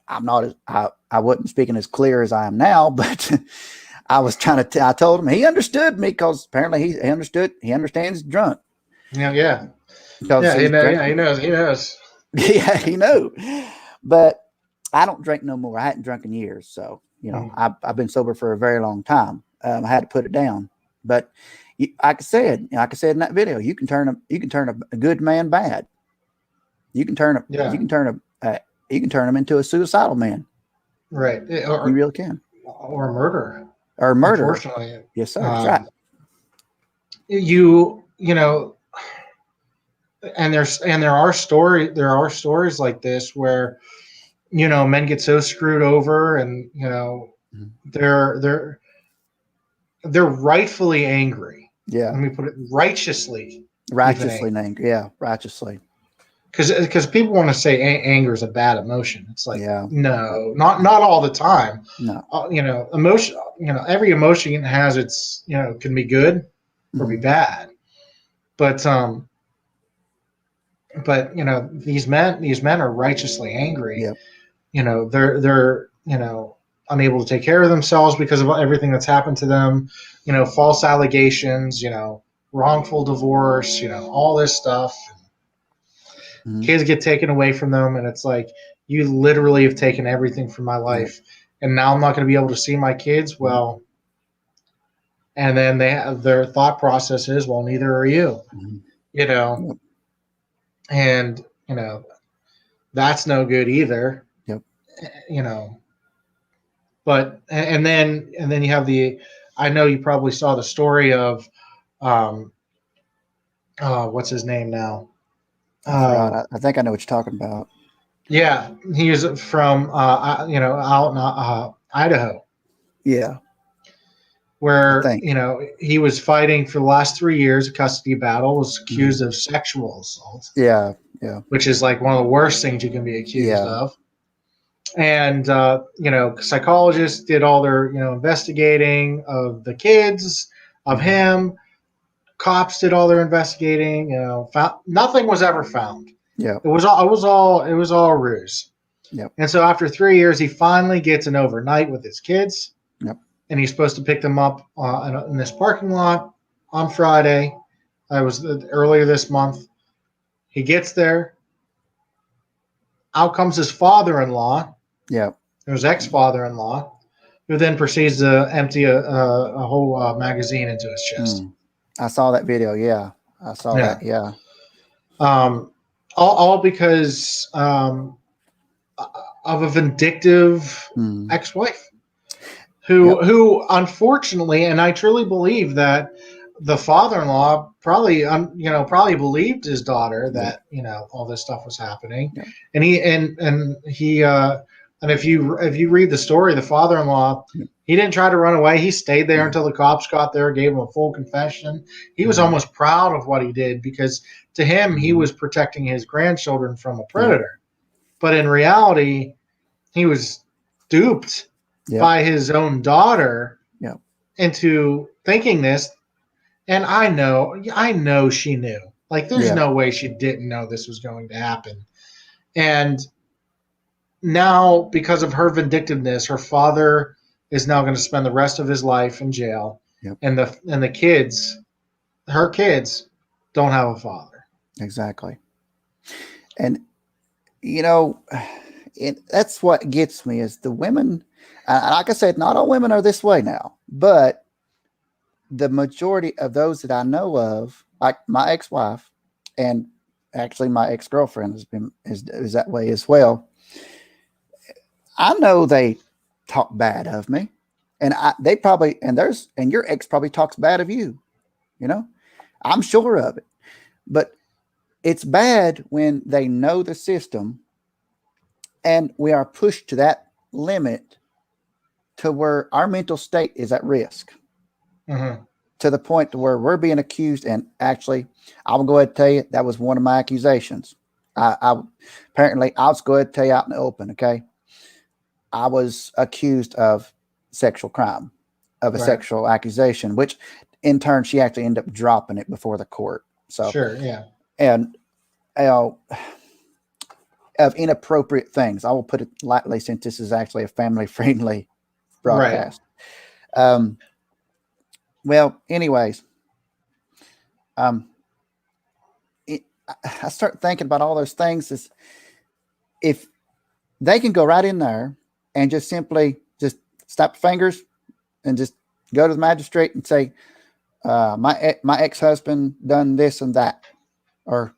I wasn't speaking as clear as I am now, but I was trying to, I told him. He understood me because apparently he understood. He understands drunk. Yeah. He knows. He knows. Yeah, he knew. But I don't drink no more. I hadn't drunk in years. So, Mhm. I've been sober for a very long time. I had to put it down. But like I said in that video, you can turn a good man bad. You can turn Yeah, you can turn him into a suicidal man. right. You really can. Or murder, Or a murderer. unfortunately. Yes, sir. That's right. You know, and there are stories like this where, men get so screwed over, and Mhm. they're they're rightfully angry. Yeah. Let me put it righteously, even Righteously angry. named. Yeah. Righteously. Because people want to say anger is a bad emotion. It's like, Yeah. no, not all the time. No. Emotion. Every emotion has its, can be good or be Mhm. bad. But these men are righteously angry. Yep. They're unable to take care of themselves because of everything that's happened to them. False allegations. Wrongful divorce. All this stuff. Mhm. Kids get taken away from them, and it's like, you literally have taken everything from my Yep. life, and now I'm not going to be able to see my kids. Mhm. Well, and then their thought process is, well, neither are you. Mhm. You know, Yep. and that's no good either. Yep. You know, but and then you have the. I know you probably saw the story of, um, what's his name now? I forgot. Um, I think I know what you're talking about. yeah, he is from out in Idaho, Yeah. I where think. he was fighting for the last 3 years, a custody battle, was Mhm. accused of sexual assault, Yeah. Yeah. which is like one of the worst things you can be accused Yeah. of. And psychologists did all their investigating of the kids, of Mhm. him. Cops did all their investigating. Nothing was ever found. Yep. It was all a ruse. Yep. And so after 3 years, he finally gets an overnight with his kids, Yep. and he's supposed to pick them up in this parking lot on Friday. I was earlier this month. He gets there. Out comes his father-in-law, Yep. or his ex-father-in-law, who then proceeds to empty a whole magazine into his chest. Mm. I saw that video. Yeah. I saw Yeah. that. Yeah. Um, all because of a vindictive Mm. ex-wife, who Yep. who unfortunately, and I truly believe that the father-in-law probably believed his daughter Yep. that all this stuff was happening, Yep. and if you read the story, the father-in-law, Yep. he didn't try to run away. He stayed there No. until the cops got there, gave him a full confession. He was Mhm. almost proud of what he did, because to him he Mhm. was protecting his grandchildren from a Yep. predator. But in reality, he was duped Yep. by his own daughter Yep. into thinking this. And I know she knew. Like, there's Yep. no way she didn't know this was going to happen. And now, because of her vindictiveness, her father is now going to spend the rest of his life in jail. Yep. And the kids, her kids, don't have a father. Exactly. And you know, that's what gets me is the women. Like I said, not all women are this way now, but the majority of those that I know of, like my ex-wife, and actually my ex-girlfriend is that way as well. I know they talk bad of me, and they probably and your ex probably talks bad of you. You know, I'm sure of it, but it's bad when they know the system and we are pushed to that limit to where our mental state is at risk Mm-hmm. to the point to where we're being accused. And actually, I will go ahead and tell you that was one of my accusations. Apparently I'll just go ahead and tell you out in the open. Okay. I was accused of sexual crime, of a Right. sexual accusation, which in turn, she actually ended up dropping it before the court. So, Sure. Yeah. and, you know, of inappropriate things. I will put it lightly since this is actually a family friendly Right. broadcast. Um, well, anyways, um, it, I start thinking about all those things. Is if they can go right in there and just simply just snap your fingers and just go to the magistrate and say, my ex-husband done this and that, or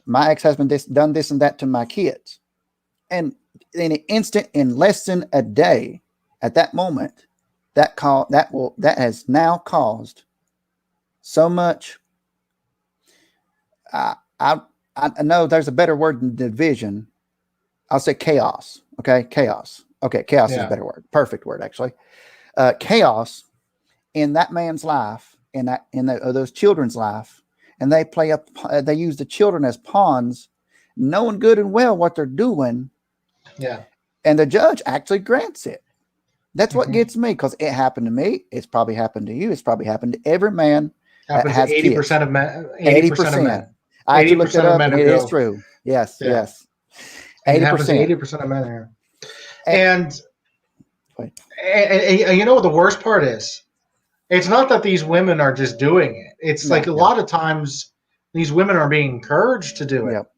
my ex-husband done this and that to my kids. And in an instant, in less than a day, at that moment, that has now caused so much. I know there's a better word than division. I'll say chaos. Okay, chaos. Okay, chaos is a better word. Perfect word, actually. Chaos in that man's life, in those children's life, and they use the children as pawns, knowing good and well what they're doing. Yeah. And the judge actually grants it. That's what gets me, because it happened to me. It's probably happened to you. It's probably happened to every man that has 80% of men. 80% of men. I actually looked it up, and it is true. Yes, yes. 80%. It happens to 80% of men here. And you know what the worst part is? It's not that these women are just doing it. It's like a lot of times these women are being encouraged to do it. Yep.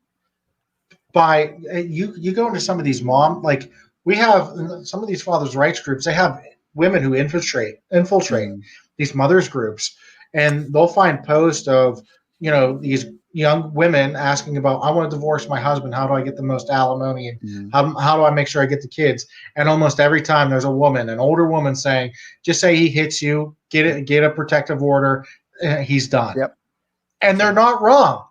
By you go into some of these like we have some of these fathers' rights groups. They have women who infiltrate these mothers groups, and they'll find posts of these young women asking about, I want to divorce my husband. How do I get the most alimony? And how do I make sure I get the kids? And almost every time there's a woman, an older woman, saying, just say he hits you, get a protective order, he's done. Yep. And they're not wrong.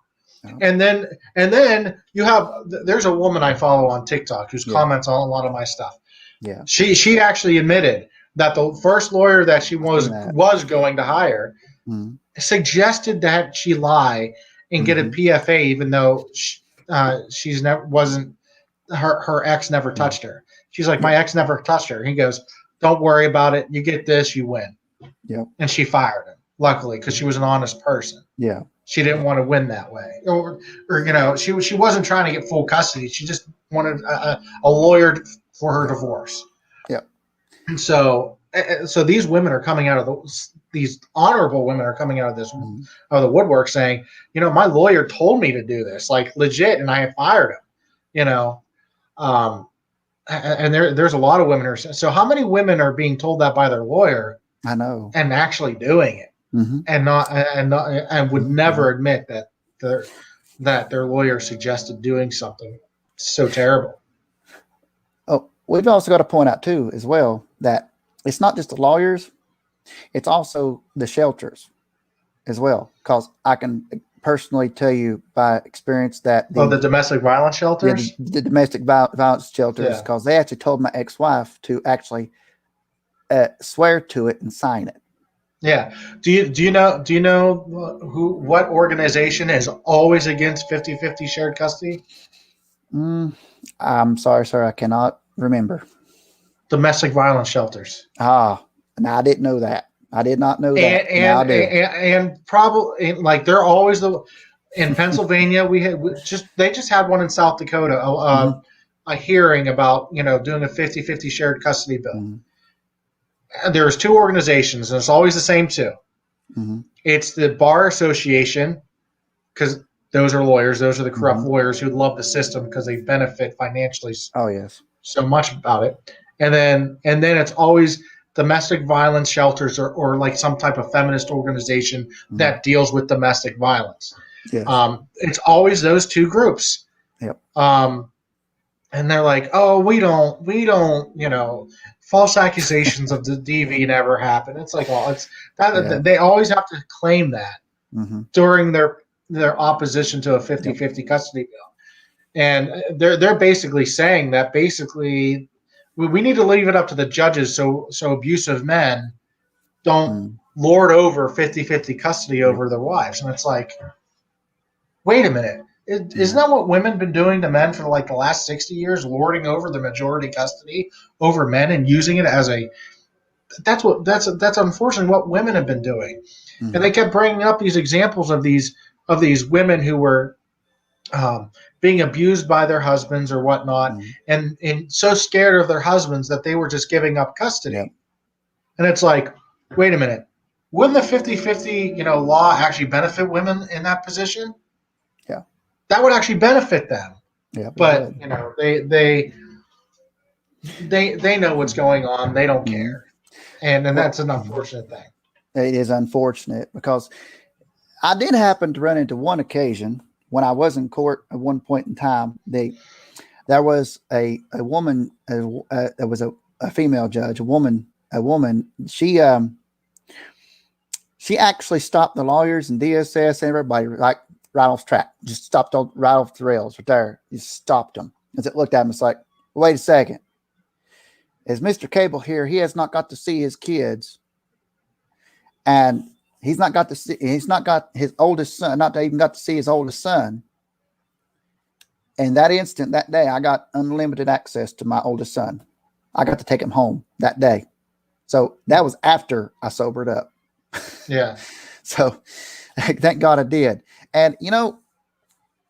No. And then you have, there's a woman I follow on TikTok who's comments on a lot of my stuff. Yeah. She actually admitted that the first lawyer that she was going to hire suggested that she lie and get a PFA, even though her ex never touched her. She's like, my ex never touched her. He goes, don't worry about it. You get this, you win. Yeah. And she fired him, luckily, because she was an honest person. Yeah. She didn't want to win that way, or she wasn't trying to get full custody. She just wanted a lawyer for her divorce. Yeah. And so these women are coming out of these honorable women are coming out of this out of the woodwork, saying, my lawyer told me to do this, like legit, and I fired him. And there's a lot of women who are. So how many women are being told that by their lawyer? I know, and actually doing it. And would never admit that their lawyer suggested doing something so terrible. Oh, we've also got to point out too, as well, that it's not just the lawyers; it's also the shelters, as well. Because I can personally tell you by experience that the domestic violence shelters, the domestic violence shelters, because they actually told my ex-wife to actually swear to it and sign it. Yeah. Do you know what organization is always against 50-50 shared custody? I'm sorry, sir. I cannot remember. Domestic violence shelters. No, I didn't know that. I did not know that. And probably like they're always in Pennsylvania. They just had one in South Dakota. A hearing about doing a 50-50 shared custody bill. There's two organizations, and it's always the same two. It's the Bar Association, because those are lawyers. Those are the corrupt lawyers who love the system because they benefit financially. Oh yes, so much about it. And then it's always domestic violence shelters or like some type of feminist organization that deals with domestic violence. Yes. It's always those two groups. Yep. And they're like, oh, we don't, false accusations of the DV never happened. It's like, well, they always have to claim that during their opposition to a 50-50 custody bill. And they're basically saying that we need to leave it up to the judges so abusive men don't lord over 50-50 custody over their wives. And it's like, wait a minute. Isn't that what women have been doing to men for like the last 60 years, lording over the majority custody over men and using it as that's unfortunately what women have been doing. And they kept bringing up these examples of these women who were being abused by their husbands or whatnot, and so scared of their husbands that they were just giving up custody. Yep. And it's like, wait a minute, wouldn't the 50-50 law actually benefit women in that position? Yeah, that would actually benefit them. Yeah, it but would. you know, they know what's going on. They don't Mhm. care, and Well, that's an unfortunate thing. it is unfortunate because I did happen to run into one occasion when I was in court at one point in time. There was a woman, there was a female judge, a woman. She actually stopped the lawyers and DSS and everybody like right off track. Just stopped right off the rails right there. Just stopped them. As it looked at him, it's like, wait a second. Is Mr. Cable here? He has not got to see his kids, and he's not got his oldest son, not even got to see his oldest son. And that instant, that day, I got unlimited access to my oldest son. I got to take him home that day. So that was after I sobered up. Yeah. So thank God I did. And, you know,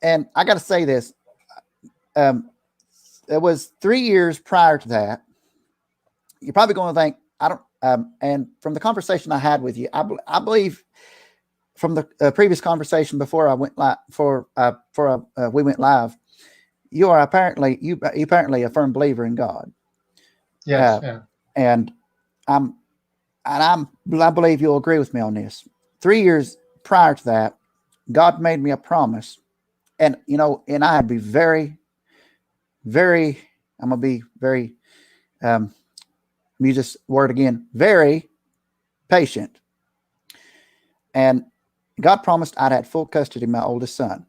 and I got to say this, it was 3 years prior to that. You're probably going to think, I don't, and from the conversation I had with you, I believe from the previous conversation before I went live, we went live, you are apparently a firm believer in God. Yes. Yeah. And I believe you'll agree with me on this. 3 years prior to that, God made me a promise, and you know, and I'd be very, very. I'm gonna be very. Use this word again. Very patient. And God promised I'd had full custody of my oldest son.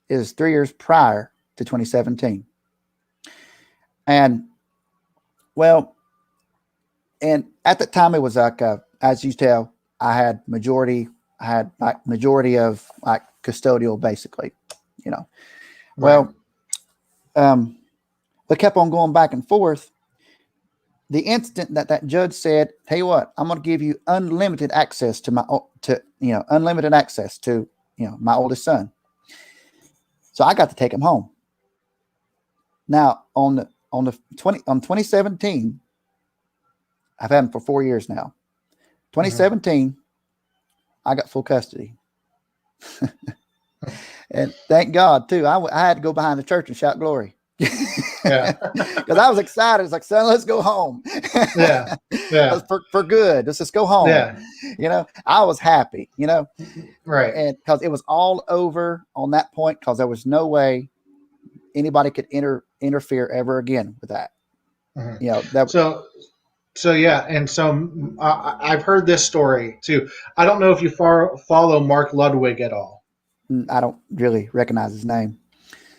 It was 3 years prior to 2017. And well, and at the time it was like, as you tell, I had majority of like custodial, basically, you know. Right. Well, we kept on going back and forth. The instant that judge said, "Hey, what? I'm going to give you unlimited access to my my oldest son," so I got to take him home. Now on 2017, I've had him for 4 years now. 2017, I got full custody, and thank God too. I had to go behind the church and shout glory. Yeah. Because I was excited. It's like, son, let's go home. Yeah. Yeah. for good. Let's just go home. Yeah. You know, I was happy, you know, Right. and because it was all over on that point, because there was no way anybody could interfere ever again with that. Mhm. You know, that So yeah, and so I've heard this story too. I don't know if you follow Mark Ludwig at all. I don't really recognize his name.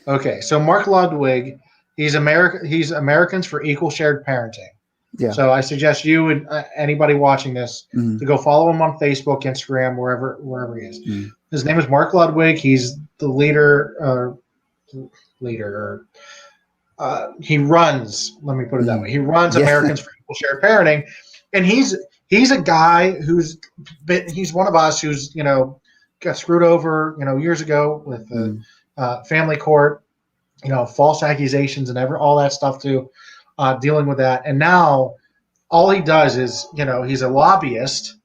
Okay, so Mark Ludwig, he's Americans for Equal Shared Parenting. Yeah. So I suggest you and anybody watching this to go follow him on Facebook, Instagram, wherever he is. His name is Mark Ludwig. He's the leader. He runs. Let me put it that way. He runs Americans for Equal Shared Parenting, and he's a guy he's one of us who's got screwed over years ago with the family court, false accusations and all that stuff too, dealing with that. And now all he does is he's a lobbyist,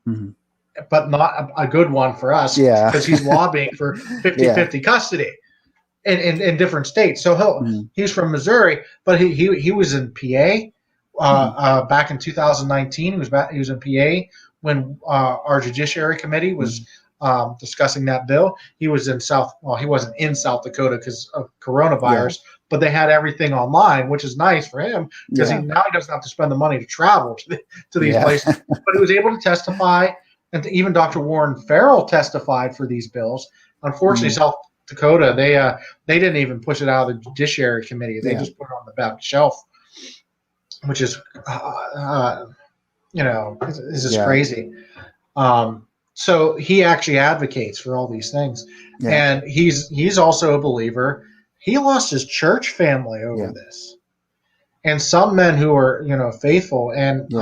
but not a good one for us because he's lobbying for 50-50 custody. In different states. So he's from Missouri, but he was in PA back in 2019. He was in PA when our Judiciary Committee was discussing that bill. He was in he wasn't in South Dakota because of coronavirus, but they had everything online, which is nice for him because now he doesn't have to spend the money to travel to these places. But he was able to testify, and even Dr. Warren Farrell testified for these bills. Unfortunately, South Dakota, they didn't even push it out of the Judiciary Committee. They just put it on the back shelf, which is this is crazy. So he actually advocates for all these things, and he's also a believer. He lost his church family over this, and some men who are faithful. And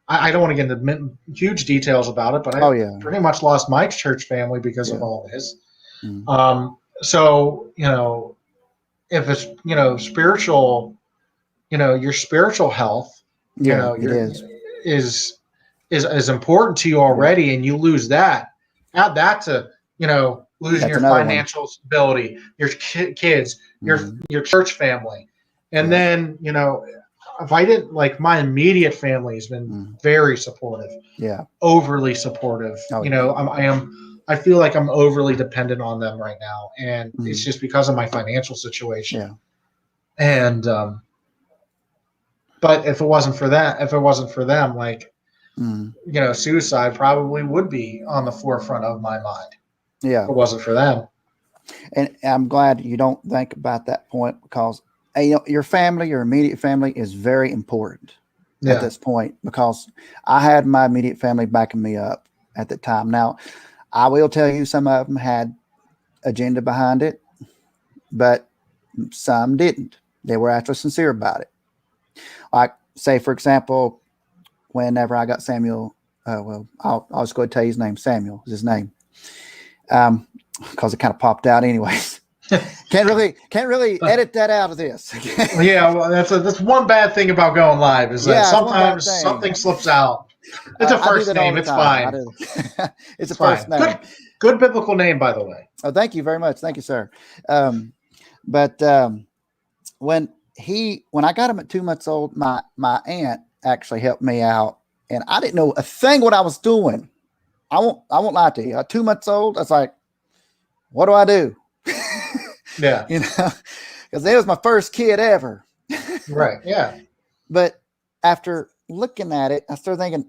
I don't want to get into huge details about it, but I pretty much lost my church family because of all this. So, if it's, spiritual, your spiritual health, is important to you already, and you lose that, add that to, losing That's your another one. financial stability, your kids, Mhm. your church family. And Yeah. then, if I didn't, like, my immediate family has been Mhm. very supportive, Yeah. overly supportive. Oh, yeah. I feel like I'm overly dependent on them right now. And it's Mhm. just because of my financial situation. Yeah. And, but if it wasn't for them, like, Mhm. suicide probably would be on the forefront of my mind Yeah. if it wasn't for them. And I'm glad you don't think about that point because your family, your immediate family is very important at Yeah. this point because I had my immediate family backing me up at the time. Now, I will tell you some of them had agenda behind it, but some didn't. They were actually sincere about it. Like, say, for example, whenever I got Samuel, well, I'll just go ahead and tell you his name. Samuel is his name. Because it kind of popped out anyways. Can't really edit that out of this. Yeah, well, that's one bad thing about going live is that Yeah, it's one bad sometimes thing. something slips out. It's a I do first that all name. the It's time. fine. It's a It's fine. first name. Good biblical name, by the way. Oh, thank you very much. Thank you, sir. But when I got him at 2 months old, my aunt actually helped me out, and I didn't know a thing what I was doing. I won't lie to you. At 2 months old, I was like, what do I do? Yeah. Because it was my first kid ever. Right. Yeah. But after looking at it, I started thinking,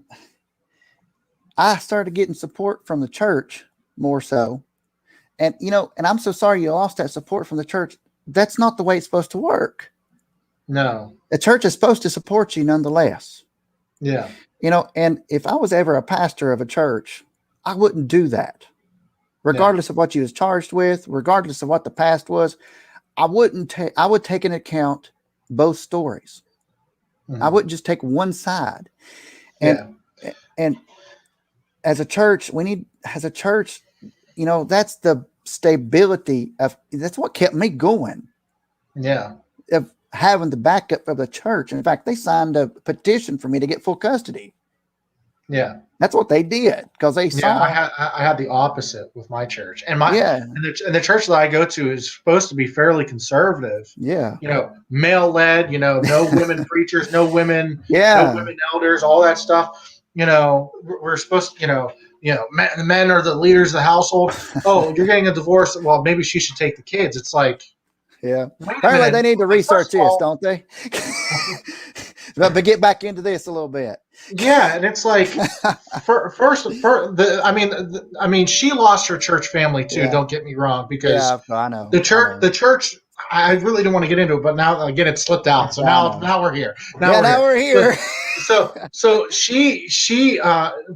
I started getting support from the church more so. And, and I'm so sorry you lost that support from the church. That's not the way it's supposed to work. No. The church is supposed to support you nonetheless. Yeah. And if I was ever a pastor of a church, I wouldn't do that. Regardless of what you was charged with, regardless of what the past was, I would take into account both stories. Mhm. I wouldn't just take one side. And Yeah. and as a church, that's the stability that's what kept me going. Yeah. Of having the backup of the church. In fact, they signed a petition for me to get full custody. Yeah. That's what they did because they Yeah, saw. I had the opposite with my church, and Yeah. and the church that I go to is supposed to be fairly conservative. Yeah. Male led. No women preachers, no women Yeah. elders, all that stuff. We're supposed to. The men are the leaders of the household. Oh, you're getting a divorce. Well, maybe she should take the kids. It's like, Yeah. wait a Apparently, minute. they need to Like, research first of this, all, don't they? But get back into this a little bit. yeah, and it's like, I mean, she lost her church family too. Yeah. Don't get me wrong, because Yeah, I know. the church. I really don't want to get into it, but now again, it slipped out. So now we're here. Now we're here. So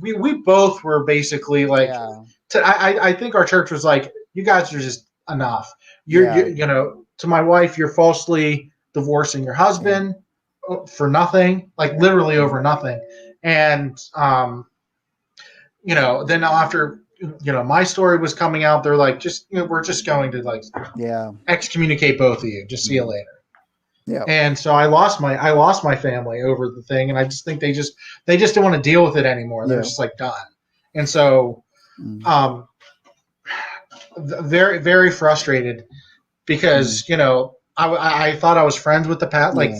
we both were basically like, Yeah. I think our church was like, you guys are just enough. Yeah. To my wife, you're falsely divorcing your husband for nothing, like literally over nothing. And then after my story was coming out, they're like, we're just going to like excommunicate both of you. Just see you later. Yeah. And so I lost my family over the thing, and I just think they just didn't want to deal with it anymore. They're just like done. And so very, very frustrated because I thought I was friends with the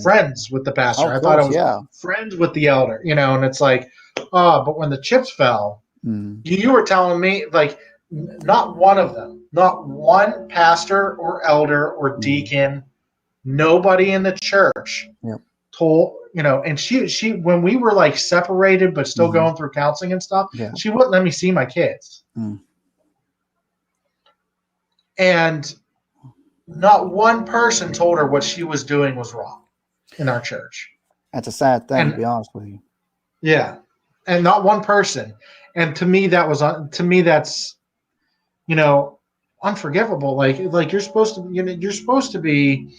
friends with the pastor. Oh, I thought I was yeah. friends with the elder, and it's like, but when the chips fell, you were telling me, like, not one of them, not one pastor or elder or deacon, nobody in the church told, and she when we were like separated but still going through counseling and stuff, she wouldn't let me see my kids. And not one person told her what she was doing was wrong in our church. That's a sad thing, to be honest with you. Yeah. And not one person. And to me, that's, unforgivable. Like you're supposed to, you're supposed to be,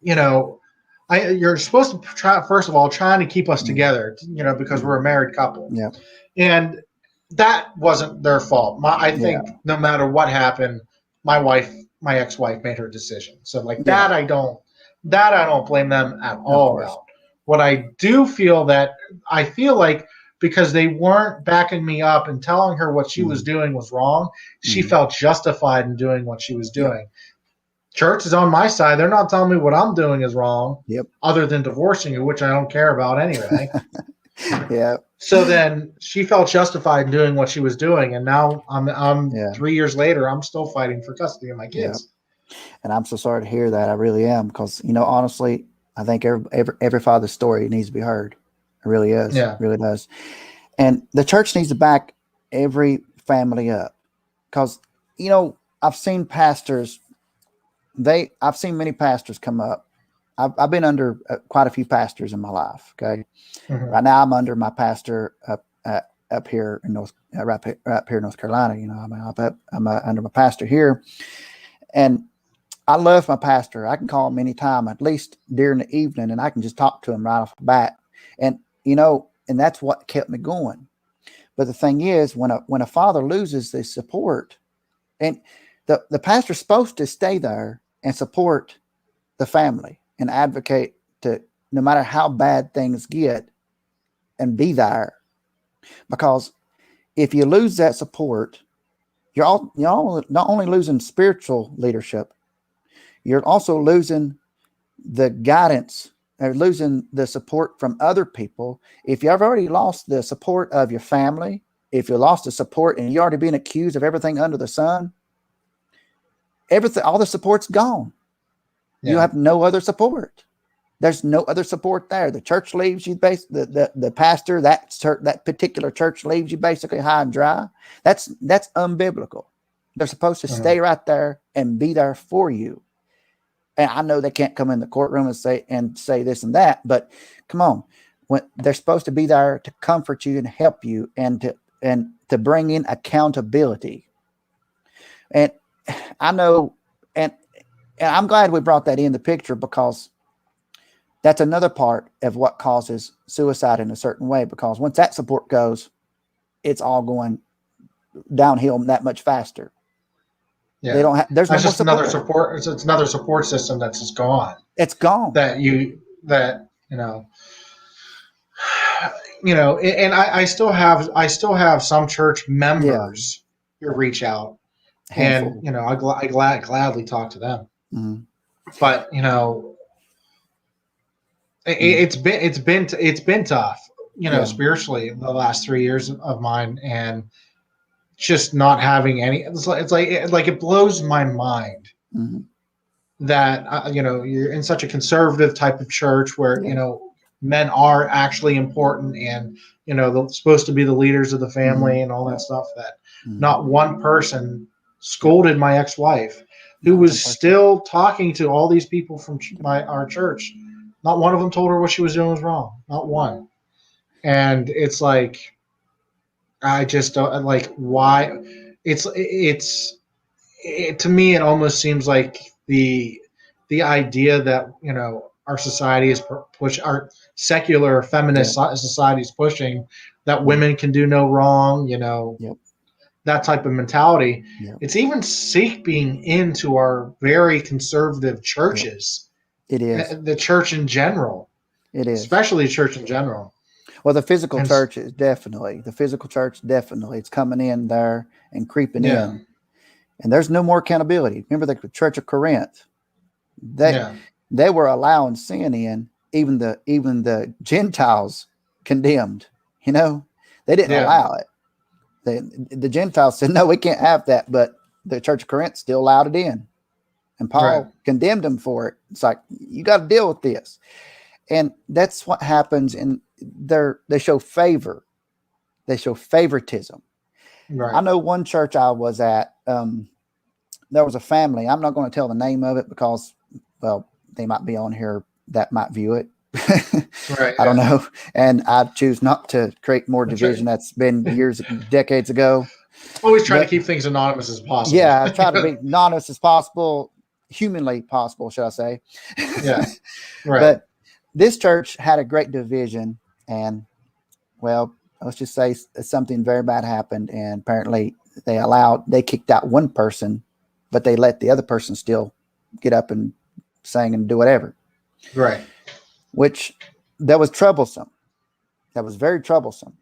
you're supposed to try, first of all, trying to keep us together, because we're a married couple. Yeah. And that wasn't their fault. I think no matter what happened, my ex-wife made her decision. So like that I don't blame them at all about. What I do feel like because they weren't backing me up and telling her what she was doing was wrong. She felt justified in doing what she was doing. Church is on my side. They're not telling me what I'm doing is wrong, other than divorcing you, which I don't care about anyway. So then she felt justified in doing what she was doing, and now I'm 3 years later, I'm still fighting for custody of my kids. And I'm so sorry to hear that. I really am, because honestly, I think every father's story needs to be heard. It really is. Yeah. It really does. And the church needs to back every family up, because I've seen pastors. I've seen many pastors come up. I've been under quite a few pastors in my life. Okay, right now I'm under my pastor up here in right here in North Carolina. I'm under my pastor here, and I love my pastor. I can call him anytime, at least during the evening, and I can just talk to him right off the bat. And and that's what kept me going. But the thing is, when a father loses the support, and the pastor's supposed to stay there and support the family and advocate to, no matter how bad things get, and be there. Because if you lose that support, you're not only losing spiritual leadership, you're also losing the guidance, or losing the support from other people. If you've already lost the support of your family, if you lost the support and you're already being accused of everything under the sun, all the support's gone. You have no other support. There's no other support there. The church leaves you, the pastor, that particular church leaves you basically high and dry. That's unbiblical. They're supposed to stay right there and be there for you. And I know they can't come in the courtroom and say this and that, but come on, when they're supposed to be there to comfort you and help you, and to bring in accountability. And I know, and I'm glad we brought that in the picture, because that's another part of what causes suicide in a certain way. Because once that support goes, it's all going downhill that much faster. Yeah, they don't have. There's that's no just another support. It's another support system that's just gone. It's gone. And I still have some church members who reach out, Handful. and I gladly talk to them. Mm-hmm. But it's been tough, spiritually, the last 3 years of mine, and just not having any. It's like it blows my mind that you're in such a conservative type of church where men are actually important, and they're supposed to be the leaders of the family and all that stuff. That not one person scolded my ex-wife, who was still talking to all these people from our church. Not one of them told her what she was doing was wrong. Not one. And it's like, I just don't like why. To me, it almost seems like the idea that our society is our secular feminist society is pushing, that women can do no wrong, that type of mentality. It's even seeping into our very conservative churches. It is the church in general. It is, especially church in general. Well, the physical church is definitely it's coming in there and creeping in. And there's no more accountability. Remember the Church of Corinth? They were allowing sin in. Even the Gentiles condemned. They didn't allow it. The Gentiles said, no, we can't have that. But the Church of Corinth still allowed it in. And Paul condemned them for it. It's like, you got to deal with this. And that's what happens. And they show favor. They show favoritism. Right. I know one church I was at, there was a family. I'm not going to tell the name of it because, well, they might be on here that might view it. I don't know. And I choose not to create more division. That's been decades ago. Always try to keep things anonymous as possible. Yeah, I try to be anonymous as possible, humanly possible, should I say. Yeah, right. But this church had a great division, and, well, let's just say something very bad happened, and apparently they kicked out one person, but they let the other person still get up and sing and do whatever. Right. Which that was troublesome. That was very troublesome.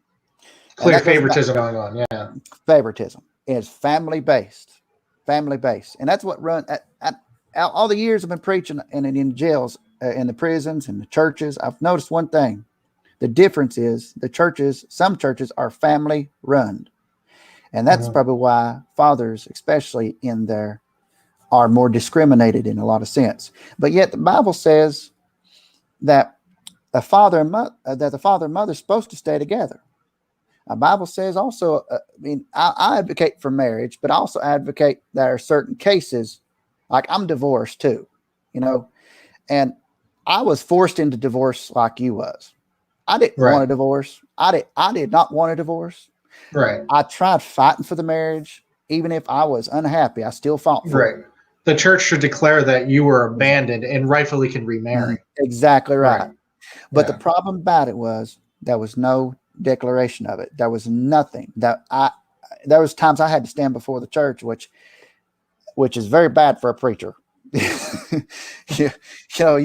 And Clear that goes back favoritism going on. Yeah. favoritism. It's family based, and that's what run at all the years I've been preaching and in jails, in the prisons, in the churches. I've noticed one thing: the difference is some churches are family run, and that's probably why fathers, especially in there, are more discriminated in a lot of sense. But yet the Bible says that the father and mother are supposed to stay together. The Bible says also, I advocate for marriage, but I also advocate there are certain cases, like I'm divorced too, and I was forced into divorce like you was. I didn't want a divorce. I did not want a divorce. Right. I tried fighting for the marriage. Even if I was unhappy, I still fought for it. The church should declare that you were abandoned and rightfully can remarry. Exactly right. But the problem about it was there was no declaration of it. There was nothing there was times I had to stand before the church, which is very bad for a preacher. You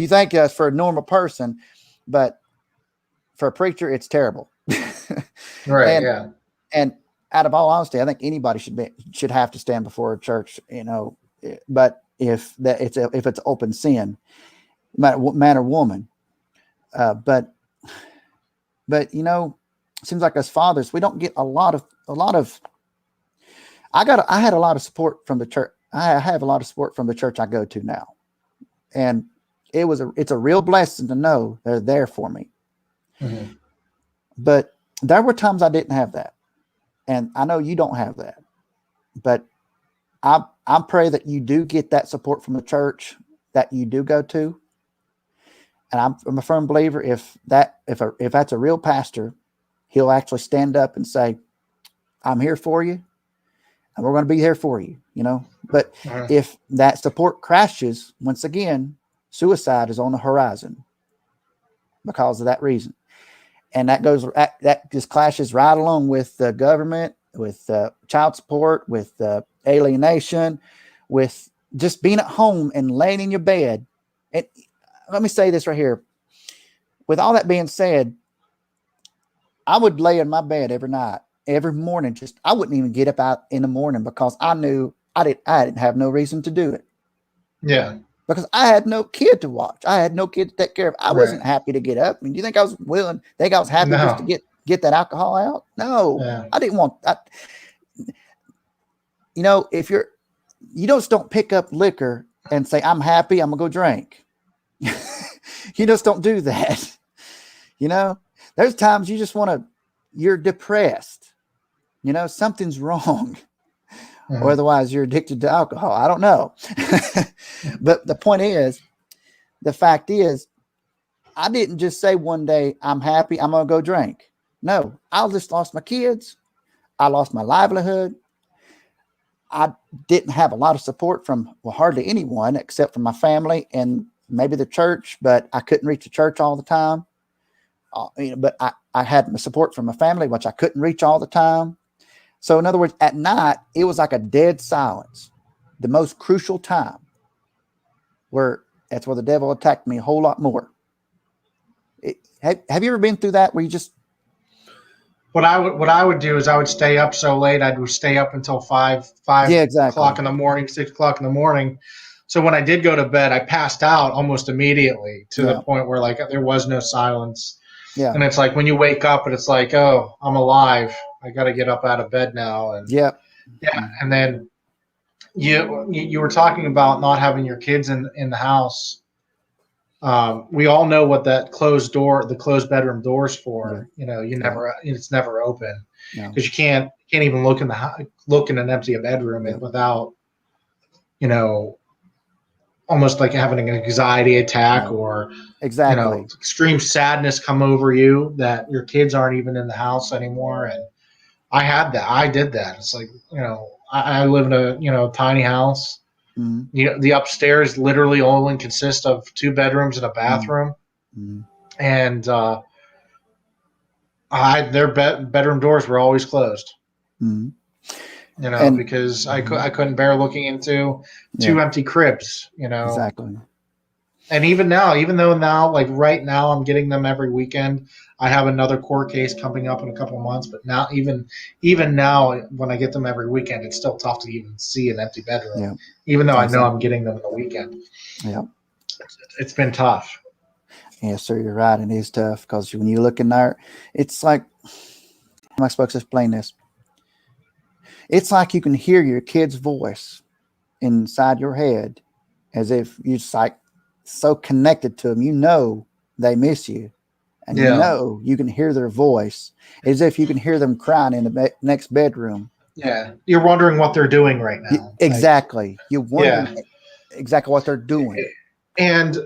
think that's for a normal person, but for a preacher, it's terrible. And out of all honesty, I think anybody should have to stand before a church, but if it's open sin, man or woman, but it seems like as fathers, we don't get a lot of. I had a lot of support from the church. I have a lot of support from the church I go to now, and it's a real blessing to know they're there for me. Mm-hmm. But there were times I didn't have that, and I know you don't have that. But I pray that you do get that support from the church that you do go to. And I'm a firm believer if that's a real pastor, he'll actually stand up and say, I'm here for you, and we're going to be here for you, But if that support crashes, once again, suicide is on the horizon because of that reason. And that just clashes right along with the government, with child support, with alienation, with just being at home and laying in your bed. And let me say this right here. With all that being said, I would lay in my bed every night, every morning. I wouldn't even get up out in the morning because I knew I didn't have no reason to do it. Yeah. Because I had no kid to watch. I had no kid to take care of. I wasn't happy to get up. Do you think I was willing? Think I was happy just to get that alcohol out? No, I didn't want that. If you just don't pick up liquor and say, I'm happy, I'm gonna go drink. You just don't do that. There's times you just you're depressed. Something's wrong. Or otherwise you're addicted to alcohol. I don't know. But the fact is, I didn't just say one day, I'm happy, I'm going to go drink. No, I just lost my kids. I lost my livelihood. I didn't have a lot of support from hardly anyone except from my family and maybe the church, but I couldn't reach the church all the time. But I had support from my family, which I couldn't reach all the time. So in other words, at night, it was like a dead silence, the most crucial time that's where the devil attacked me a whole lot more. Have you ever been through that where you just... What I would do is I would stay up so late. I would stay up until 5 o'clock in the morning, 6 o'clock in the morning. So when I did go to bed, I passed out almost immediately to the point where there was no silence. Yeah. And it's like when you wake up and it's like, oh, I'm alive. I got to get up out of bed now. And And then you were talking about not having your kids in the house. We all know what that the closed bedroom door's for. It's never open because you can't even look in an empty bedroom without, almost like having an anxiety attack or extreme sadness come over you that your kids aren't even in the house anymore. And I had that. I did that. It's like, I live in a tiny house. Mm-hmm. The upstairs literally only consists of 2 bedrooms and a bathroom. Mm-hmm. And their bedroom doors were always closed. Mm-hmm. Because I couldn't bear looking into 2 empty cribs. Exactly. And even now, even though now, like right now, I'm getting them every weekend. I have another court case coming up in a couple of months, but now, even now, when I get them every weekend, it's still tough to even see an empty bedroom, Yeah. even though I know Exactly. I'm getting them in the weekend. Yeah. It's been tough. Yes, sir. You're right. It is tough because when you look in there, it's like, how am I supposed to explain this? It's like you can hear your kid's voice inside your head as if you're just like so connected to them. You know they miss you, and you Yeah. know you can hear their voice as if you can hear them crying in the next bedroom. Yeah. You're wondering what they're doing right now. Exactly. You're wondering Yeah. exactly what they're doing. And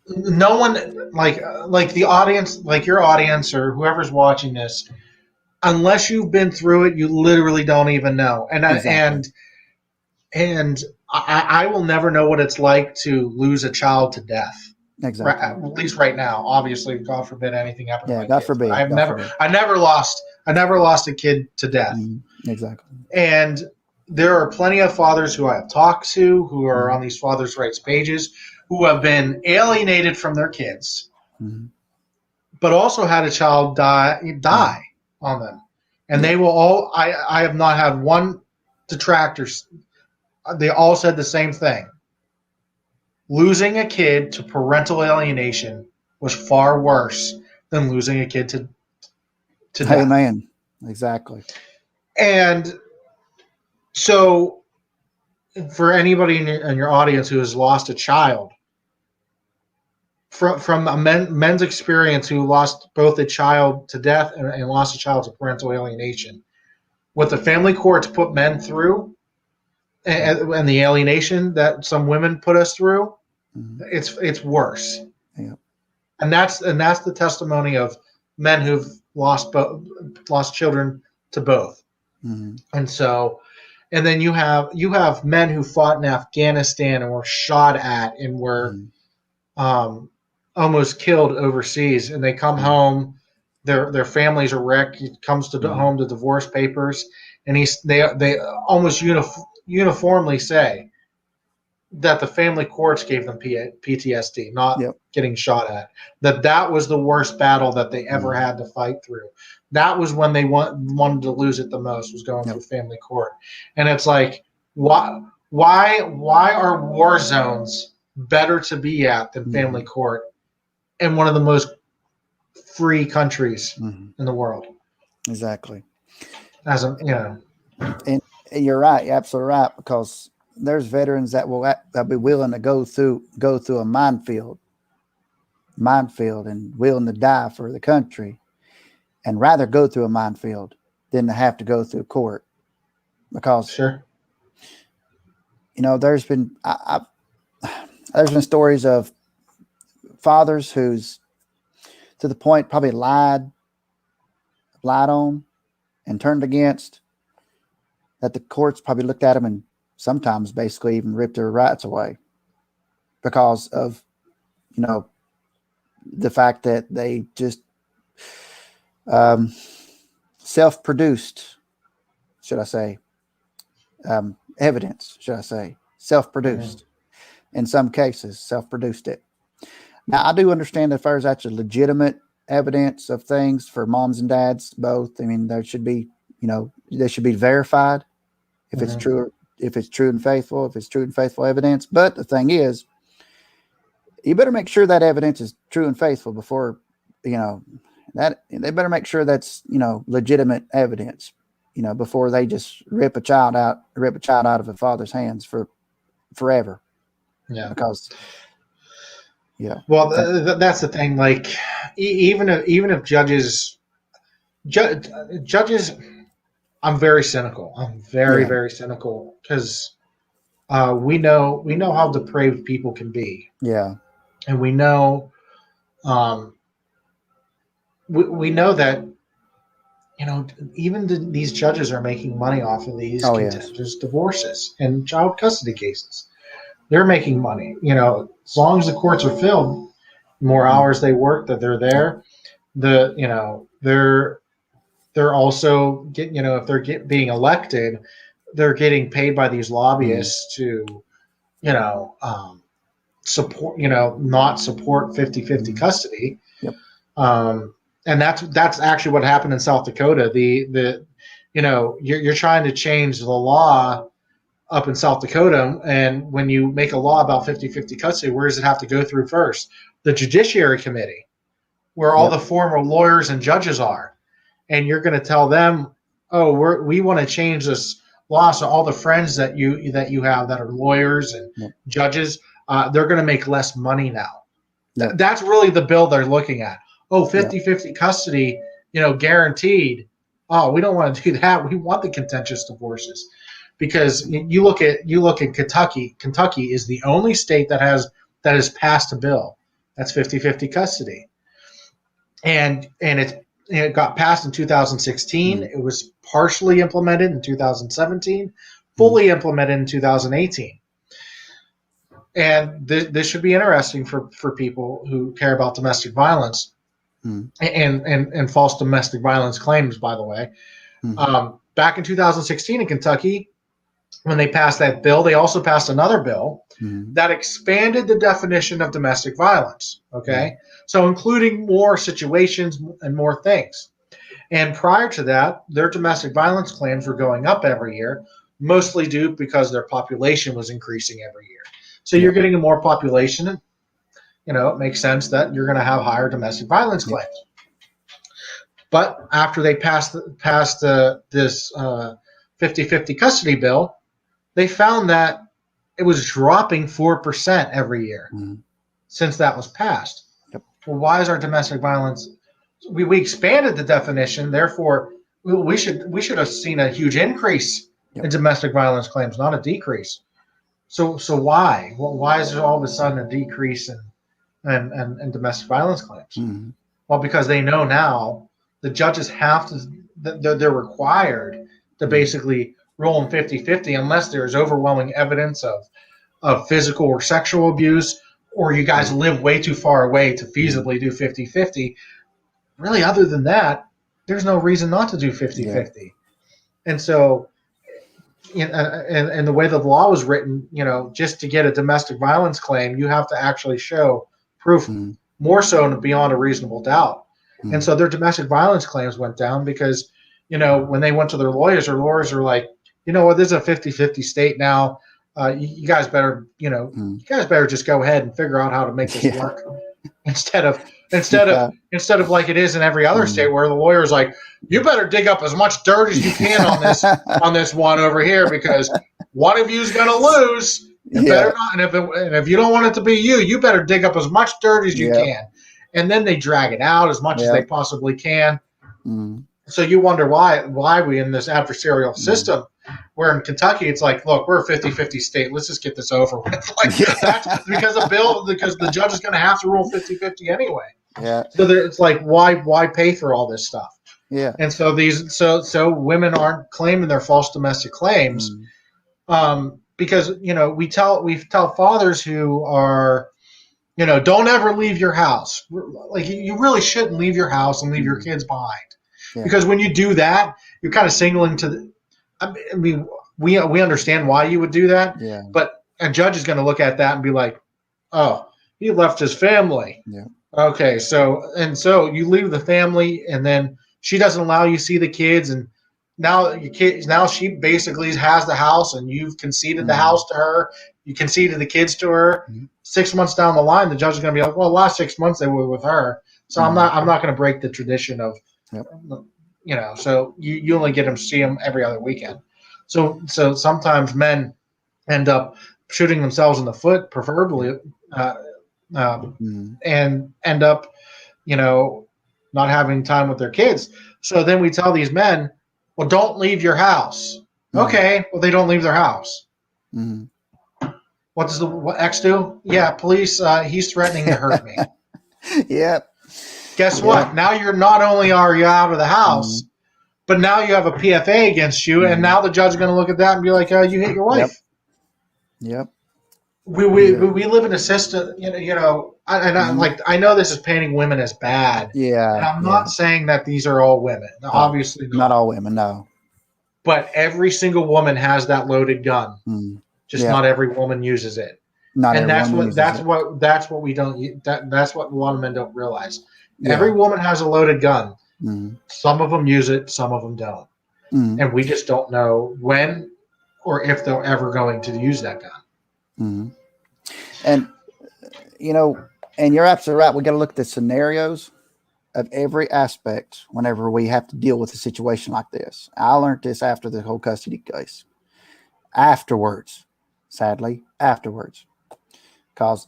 no one like the audience, like your audience or whoever's watching this, unless you've been through it, you literally don't even know. Exactly. And I will never know what it's like to lose a child to death. Exactly. At least right now. Obviously, God forbid anything happen to Yeah, my God kids. But forbid. God forbid. I never lost a kid to death. Exactly. And there are plenty of fathers who I have talked to who are Mhm. on these fathers' rights pages who have been alienated from their kids, Mhm. but also had a child die on them. And Yeah. they will all. I have not had one detractor. They all said the same thing. Losing a kid to parental alienation was far worse than losing a kid to death. Amen. Exactly. And so, for anybody in your audience who has lost a child, from a men's experience who lost both a child to death and lost a child to parental alienation, what the family courts put men through and the alienation that some women put us through, it's worse. Yeah. And that's the testimony of men who've lost children to both. Mm-hmm. And so, and then you have men who fought in Afghanistan and were shot at and were almost killed overseas, and they come home, their families are wrecked. He comes to home to divorce papers, and they almost uniformly say that the family courts gave them PTSD, not getting shot at. That was the worst battle that they ever had to fight through. That was when they wanted to lose it the most, was going through family court. And it's like, why are war zones better to be at than family court in one of the most free countries in the world? Exactly. And you're right. You're absolutely right, because there's veterans that will be willing to go through a minefield and willing to die for the country, and rather go through a minefield than to have to go through court. Because there's been there's been stories of fathers who's to the point probably lied on and turned against, that the courts probably looked at them and sometimes basically even ripped their rights away because of the fact that they just self-produced, should I say, evidence, should I say, self-produced. In some cases, self-produced it. Now, I do understand that if there's actually legitimate evidence of things for moms and dads both, I mean, there should be, they should be verified if it's true, if it's true and faithful evidence. But the thing is, you better make sure that evidence is true and faithful before, that they better make sure that's, legitimate evidence, before they just rip a child out of a father's hands for forever. Yeah. Because, well, that's the thing. Like, even if judges, I'm very cynical. I'm very cynical, because we know how depraved people can be. Yeah. And we know, we know that, even these judges are making money off of these contentious divorces and child custody cases. They're making money. As long as the courts are filled, more hours they work, that they're there. They're also if they're being elected, they're getting paid by these lobbyists to support, not support 50-50 custody. Yep. And that's actually what happened in South Dakota. You're trying to change the law up in South Dakota, and when you make a law about 50-50 custody, where does it have to go through first? The Judiciary Committee, where all the former lawyers and judges are. And you're going to tell them, oh, we want to change this law, so all the friends that you have that are lawyers and judges, they're going to make less money now. That's really the bill they're looking at. Oh, 50-50 custody, guaranteed. Oh, we don't want to do that. We want the contentious divorces. Because you look at Kentucky. Kentucky is the only state that has passed a bill that's 50-50 custody, and it got passed in 2016. It was partially implemented in 2017, fully implemented in 2018. And this should be interesting for people who care about domestic violence and false domestic violence claims. By the way, back in 2016 in Kentucky, when they passed that bill, they also passed another bill that expanded the definition of domestic violence. Okay, so including more situations and more things. And prior to that, their domestic violence claims were going up every year, mostly due because their population was increasing every year. So you're getting a more population, and it makes sense that you're going to have higher domestic violence claims. But after they passed this 50-50 custody bill, they found that it was dropping 4% every year since that was passed. Well, why is our domestic violence? We expanded the definition, therefore we should have seen a huge increase in domestic violence claims, not a decrease. So why? Well, why is there all of a sudden a decrease in domestic violence claims? Well, because they know now the judges have to, they're required to basically rule in 50-50 unless there's overwhelming evidence of physical or sexual abuse, or you guys live way too far away to feasibly do 50-50. Really, other than that, there's no reason not to do 50-50. And so, and the way the law was written, just to get a domestic violence claim, you have to actually show proof more so beyond a reasonable doubt. And so their domestic violence claims went down because, when they went to their lawyers were like, this is a 50-50 state now. You guys better, just go ahead and figure out how to make this work instead of like it is in every other state where the lawyer's like, you better dig up as much dirt as you can on this one over here because one of you's going to lose. You better not, and if you don't want it to be you better dig up as much dirt as you can. And then they drag it out as much as they possibly can. So you wonder why we in this adversarial system, where in Kentucky it's like, look, we're a 50-50 state. Let's just get this over with. That's because the judge is going to have to rule 50-50 anyway. Yeah. So it's like, why pay for all this stuff? Yeah. And so so women aren't claiming their false domestic claims, because we tell fathers who are, don't ever leave your house. Like you really shouldn't leave your house and leave your kids behind. Yeah. Because when you do that, you're kind of signaling to we understand why you would do that. Yeah. But a judge is going to look at that and be like, oh, he left his family. Yeah. Okay. So you leave the family, and then she doesn't allow you to see the kids, and now she basically has the house, and you've conceded the house to her. You conceded the kids to her. 6 months down the line, the judge is going to be like, well, the last 6 months they were with her, so I'm not going to break the tradition of. Yep. So you only get them to see them every other weekend. So sometimes men end up shooting themselves in the foot, preferably, and end up, not having time with their kids. So then we tell these men, well, don't leave your house. Okay, well, they don't leave their house. What does the ex do? Yeah, police, he's threatening to hurt me. Yep. Guess what? Now you're not only are you out of the house, but now you have a PFA against you, and now the judge is going to look at that and be like, "Oh, you hit your wife." Yep. We live in a system, I know this is painting women as bad. Yeah. And I'm not saying that these are all women. No, obviously not all women. No. But every single woman has that loaded gun. Just not every woman uses it. Not And every woman uses it. that's what we don't that's what a lot of men don't realize. Yeah. Every woman has a loaded gun. Mhm. Some of them use it, some of them don't. Mhm. And we just don't know when or if they're ever going to use that gun. Mhm. And and you're absolutely right. We got to look at the scenarios of every aspect whenever we have to deal with a situation like this. I learned this after the whole custody case. Afterwards, sadly, afterwards, because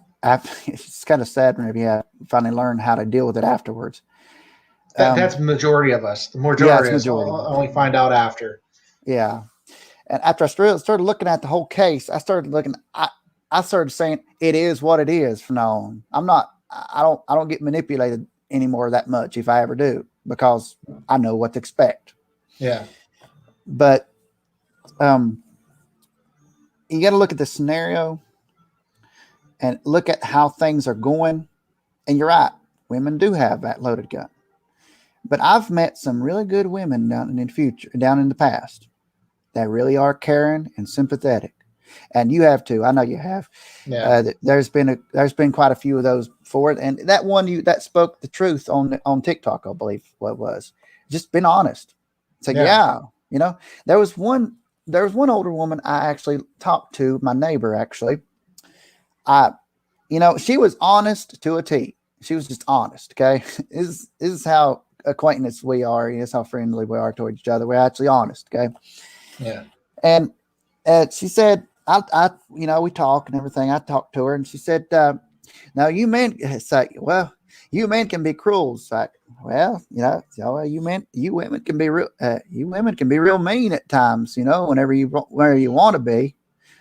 it's kind of sad whenever you finally learn how to deal with it afterwards. That's the majority of us. The Yeah, it's majority of us majority. only find out after. Yeah, and after I started looking at the whole case, I started looking. I started saying it is what it is from now on. I'm not. I don't get manipulated anymore that much if I ever do, because I know what to expect. Yeah. But you got to look at the scenario and look at how things are going. And you're right, women do have that loaded gun. But I've met some really good women down in the past, that really are caring and sympathetic. And you have too. I know you have. Yeah. There's been quite a few of those before. And that one that spoke the truth on TikTok, I believe what was. Just been honest. So yeah, there was one older woman I actually talked to, my neighbor actually. She was honest to a T. She was just honest. Okay. This is how acquaintance we are. This is how friendly we are toward each other. We're actually honest. Okay. Yeah. And she said, we talk and everything. I talked to her and she said, now you men, it's like, well, you men can be cruel. It's like, well, you women can be real mean at times, whenever you want to be.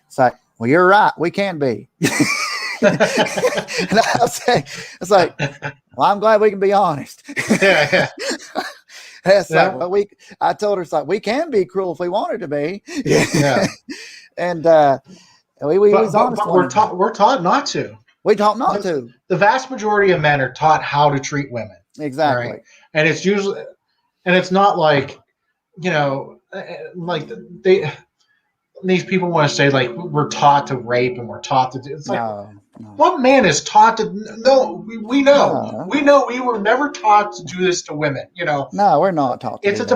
It's like, well, you're right. We can be. And I'll say, it's like, well, I'm glad we can be honest. Yeah. It's like, well, I told her, it's like, we can be cruel if we wanted to be. Yeah. And we was honest. But we're taught not to. We taught not to. The vast majority of men are taught how to treat women. Exactly. Right? And it's usually, and it's not like, like these people want to say like we're taught to rape and we're taught to do. It's like, no. What man is taught to? No, we know. No. We know we were never taught to do this to women. No, we're not taught to. It's a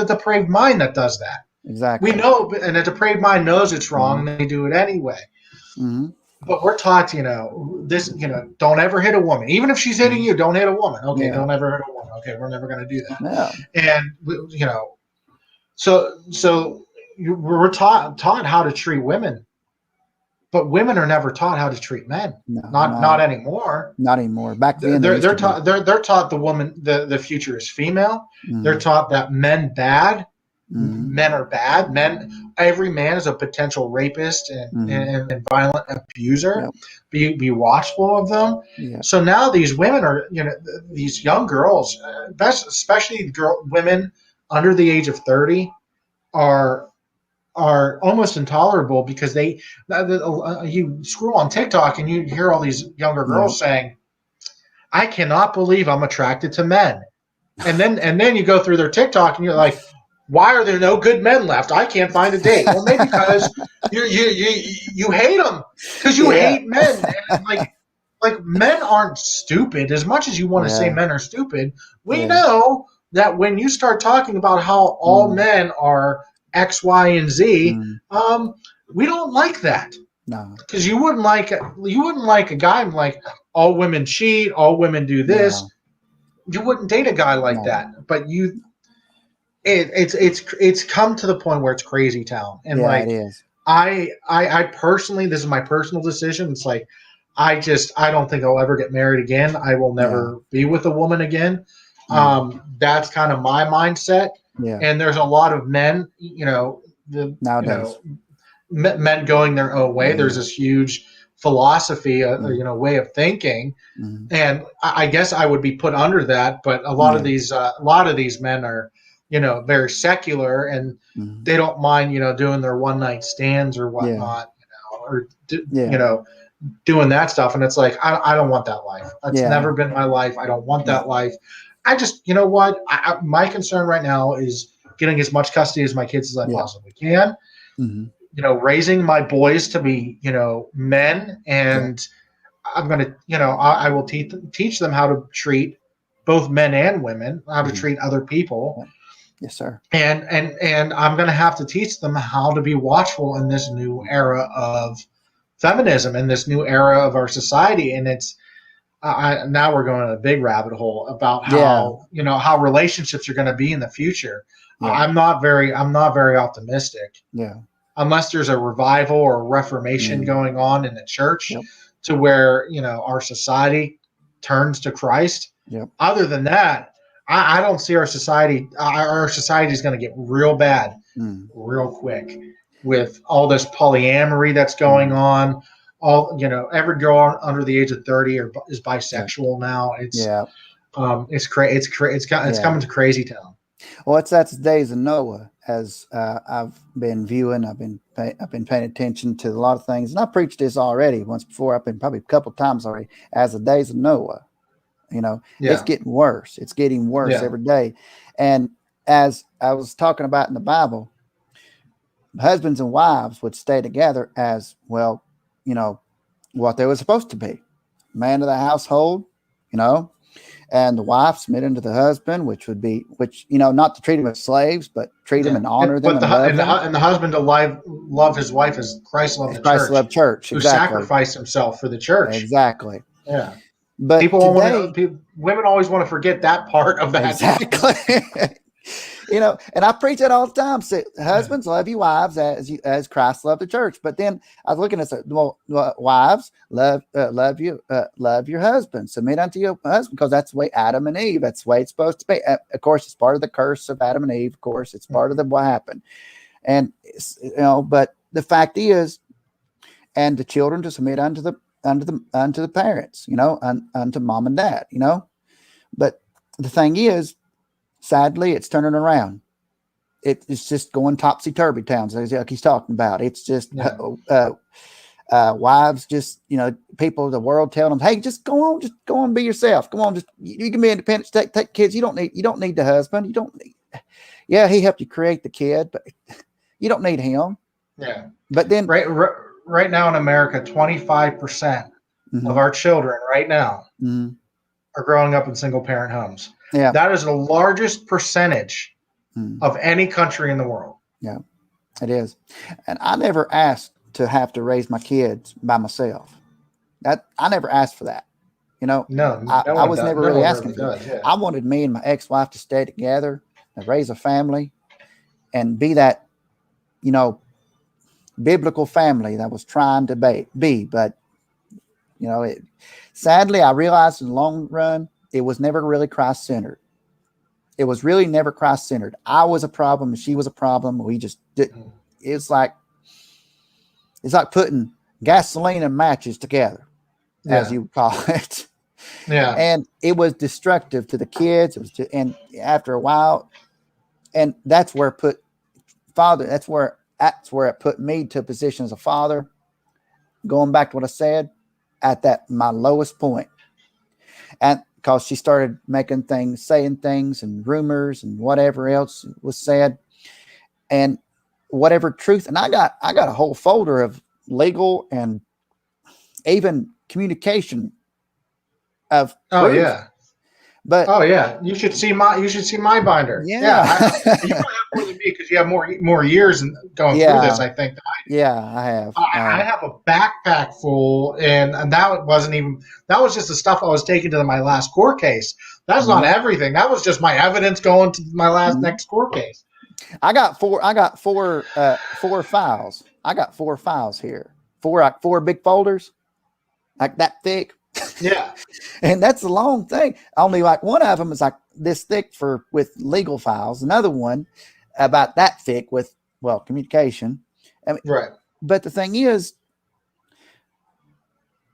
depraved mind that does that. Exactly. We know, and a depraved mind knows it's wrong, and they do it anyway. Mm-hmm. But we're taught, don't ever hit a woman. Even if she's hitting you, don't hit a woman. Okay, don't ever hit a woman. Okay, we're never going to do that. Yeah. And so we're taught how to treat women, but women are never taught how to treat men. No, not anymore. Not anymore. Back then, they're taught the woman the future is female. Mm. They're taught that men bad. Mm-hmm. Men are bad. Every man is a potential rapist and violent abuser. Yep. Be watchful of them. Yep. So now these women are, these young girls, especially women under the age of 30, are almost intolerable because you scroll on TikTok and you hear all these younger girls saying, "I cannot believe I'm attracted to men," and then you go through their TikTok and you're like, why are there no good men left? I can't find a date. Well, maybe because you hate them, because you hate men. And like men aren't stupid. As much as you want to say men are stupid, we know that when you start talking about how all men are X, Y, and Z, we don't like that. No, because you wouldn't like a guy like all women cheat, all women do this. No. You wouldn't date a guy like that, but you. It's come to the point where it's crazy town, and it is. I personally, this is my personal decision. It's like I don't think I'll ever get married again. I will never be with a woman again. That's kind of my mindset. Yeah. And there's a lot of men, nowadays, men going their own way. There's this huge philosophy, way of thinking, and I guess I would be put under that. But a lot of these men are. Very secular, and they don't mind, doing their one night stands or whatnot, doing that stuff. And it's like, I don't want that life. That's never been my life. I don't want that life. I just, my concern right now is getting as much custody as my kids as I possibly can. raising my boys to be, men, and I'm going to, I will teach them how to treat both men and women, how to treat other people. Yeah. Yes, sir. And I'm going to have to teach them how to be watchful in this new era of feminism, in this new era of our society. And it's, now we're going in a big rabbit hole about how, how relationships are going to be in the future. Yeah. I'm not very optimistic. Yeah. Unless there's a revival or a reformation going on in the church to where, our society turns to Christ. Yep. Other than that, I don't see our society is going to get real bad real quick with all this polyamory that's going on. All, every girl under the age of 30 is bisexual now. It's it's coming to crazy town. Well, that's the days of Noah. As I've been viewing, I've been paying attention to a lot of things, and I preached this already once before. I've been probably a couple of times already. As the days of Noah, it's getting worse. It's getting worse every day. And as I was talking about in the Bible, husbands and wives would stay together as well. What they were supposed to be, man of the household. And the wife submit unto the husband, which not to treat them as slaves, but treat them and honor them. And the husband to love his wife as Christ loved the Christ church. Loved church. Who sacrificed himself for the church. Exactly. Yeah. But women always want to forget that part of that. Exactly. And I preach that all the time. Say, husbands, love your wives as Christ loved the church. But then I was looking at it, wives, love your husband, submit unto your husband, because that's the way Adam and Eve. That's the way it's supposed to be. Of course, it's part of the curse of Adam and Eve. Of course, it's part of what happened. And but the fact is, and the children to submit unto the parents, unto mom and dad, But the thing is, sadly, it's turning around. It's just going topsy-turvy towns, like he's talking about. It's just wives, just people of the world telling them, "Hey, just go on, be yourself. Come on, you can be independent. Take kids. You don't need the husband. You don't need. Yeah, he helped you create the kid, but you don't need him. Yeah. But then right now in America, 25% of our children right now are growing up in single-parent homes. Yeah. That is the largest percentage of any country in the world. Yeah, it is. And I never asked to have to raise my kids by myself. I never asked for that. No, I was never really asking for that. Yeah. I wanted me and my ex-wife to stay together and raise a family and be that, biblical family that I was trying to be. But, sadly, I realized in the long run, it was never really Christ-centered. It was really never Christ-centered. I was a problem and she was a problem. We just did. It's like putting gasoline and matches together, as you call it. Yeah. And it was destructive to the kids. And after a while, and that's where that's where it put me to a position as a father. Going back to what I said, at my lowest point. And because she started saying things and rumors and whatever else was said, and whatever truth. And I got a whole folder of legal and even communication of proof. Yeah. But you should see my binder. Yeah. You don't have more than me because you have more years going through this, I think. I have. I have a backpack full, and that was just the stuff I was taking to my last court case. That's not everything. That was just my evidence going to my next court case. I got four files. I got 4 files here. Four big folders, like that thick. Yeah. And that's a long thing. Only like one of them is like this thick with legal files. Another one about that thick with, communication. I mean, right. But the thing is,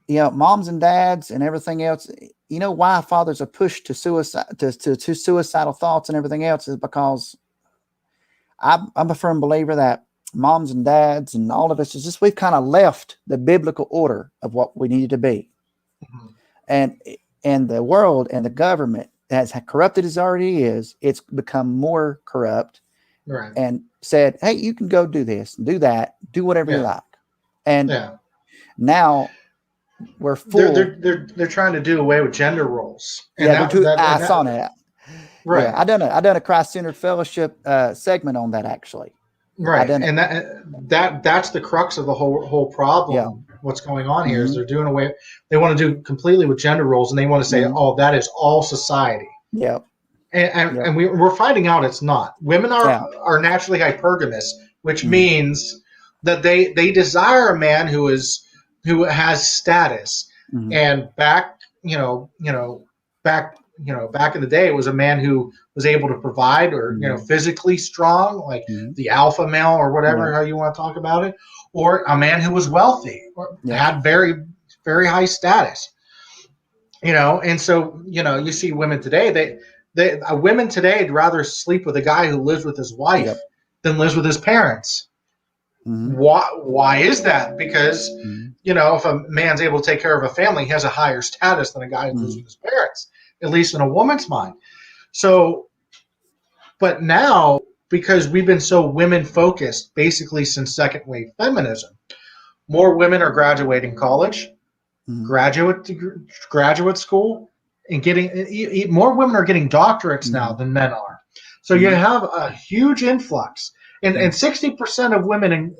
moms and dads and everything else, why fathers are pushed to suicide, to suicidal thoughts and everything else is because I'm a firm believer that moms and dads and all of us is just, we've kind of left the biblical order of what we needed to be. And the world and the government, as corrupted as already is, it's become more corrupt. Right. And said, hey, you can go do this, do that, do whatever you like. And now we're full. They're trying to do away with gender roles. And I saw that. Right. Yeah, I done a Christ-centered fellowship segment on that actually. Right. And that's the crux of the whole problem. Yeah. What's going on here is they're doing away. They want to do completely with gender roles, and they want to say, "Oh, that is all society." Yeah. And we're finding out it's not. Women are naturally hypergamous, which means that they desire a man who has status. And back in the day, it was a man who was able to provide, or physically strong, like the alpha male, or whatever how you want to talk about it, or a man who was wealthy or had very, very high status. And so you see women today. Women today would rather sleep with a guy who lives with his wife than lives with his parents. Why is that? Because if a man's able to take care of a family, he has a higher status than a guy who lives with his parents, at least in a woman's mind. So, but now, because we've been so women focused basically since second wave feminism, more women are graduating college, graduate school, and getting more women are getting doctorates now than men are. So you have a huge influx, and 60% of women and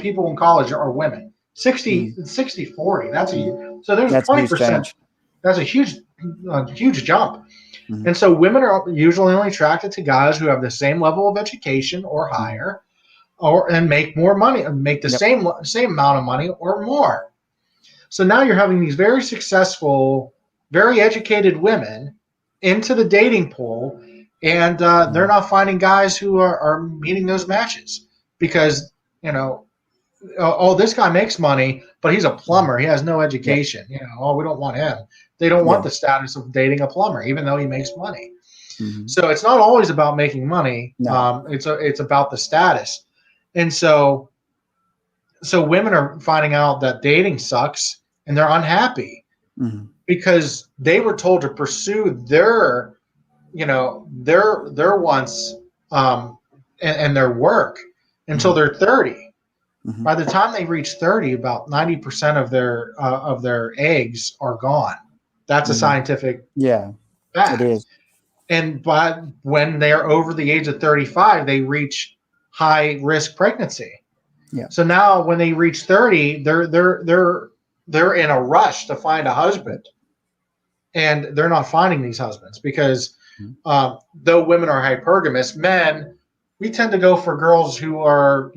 people in college are women. 60-40. So there's 20%. That's a huge jump. And so women are usually only attracted to guys who have the same level of education or higher, and make more money, make the same amount of money or more. So now you're having these very successful, very educated women into the dating pool, and they're not finding guys who are meeting those matches because, this guy makes money, but he's a plumber. He has no education. We don't want him. They don't want the status of dating a plumber, even though he makes money. So it's not always about making money. No. It's about the status. And so women are finding out that dating sucks, and they're unhappy because they were told to pursue their wants and their work until they're 30. By the time they reach 30, about 90% of their eggs are gone. That's a scientific fact. It is. And when they're over the age of 35, they reach high risk pregnancy. Yeah. So now when they reach 30, they're in a rush to find a husband, and they're not finding these husbands because though women are hypergamous, men, we tend to go for girls who are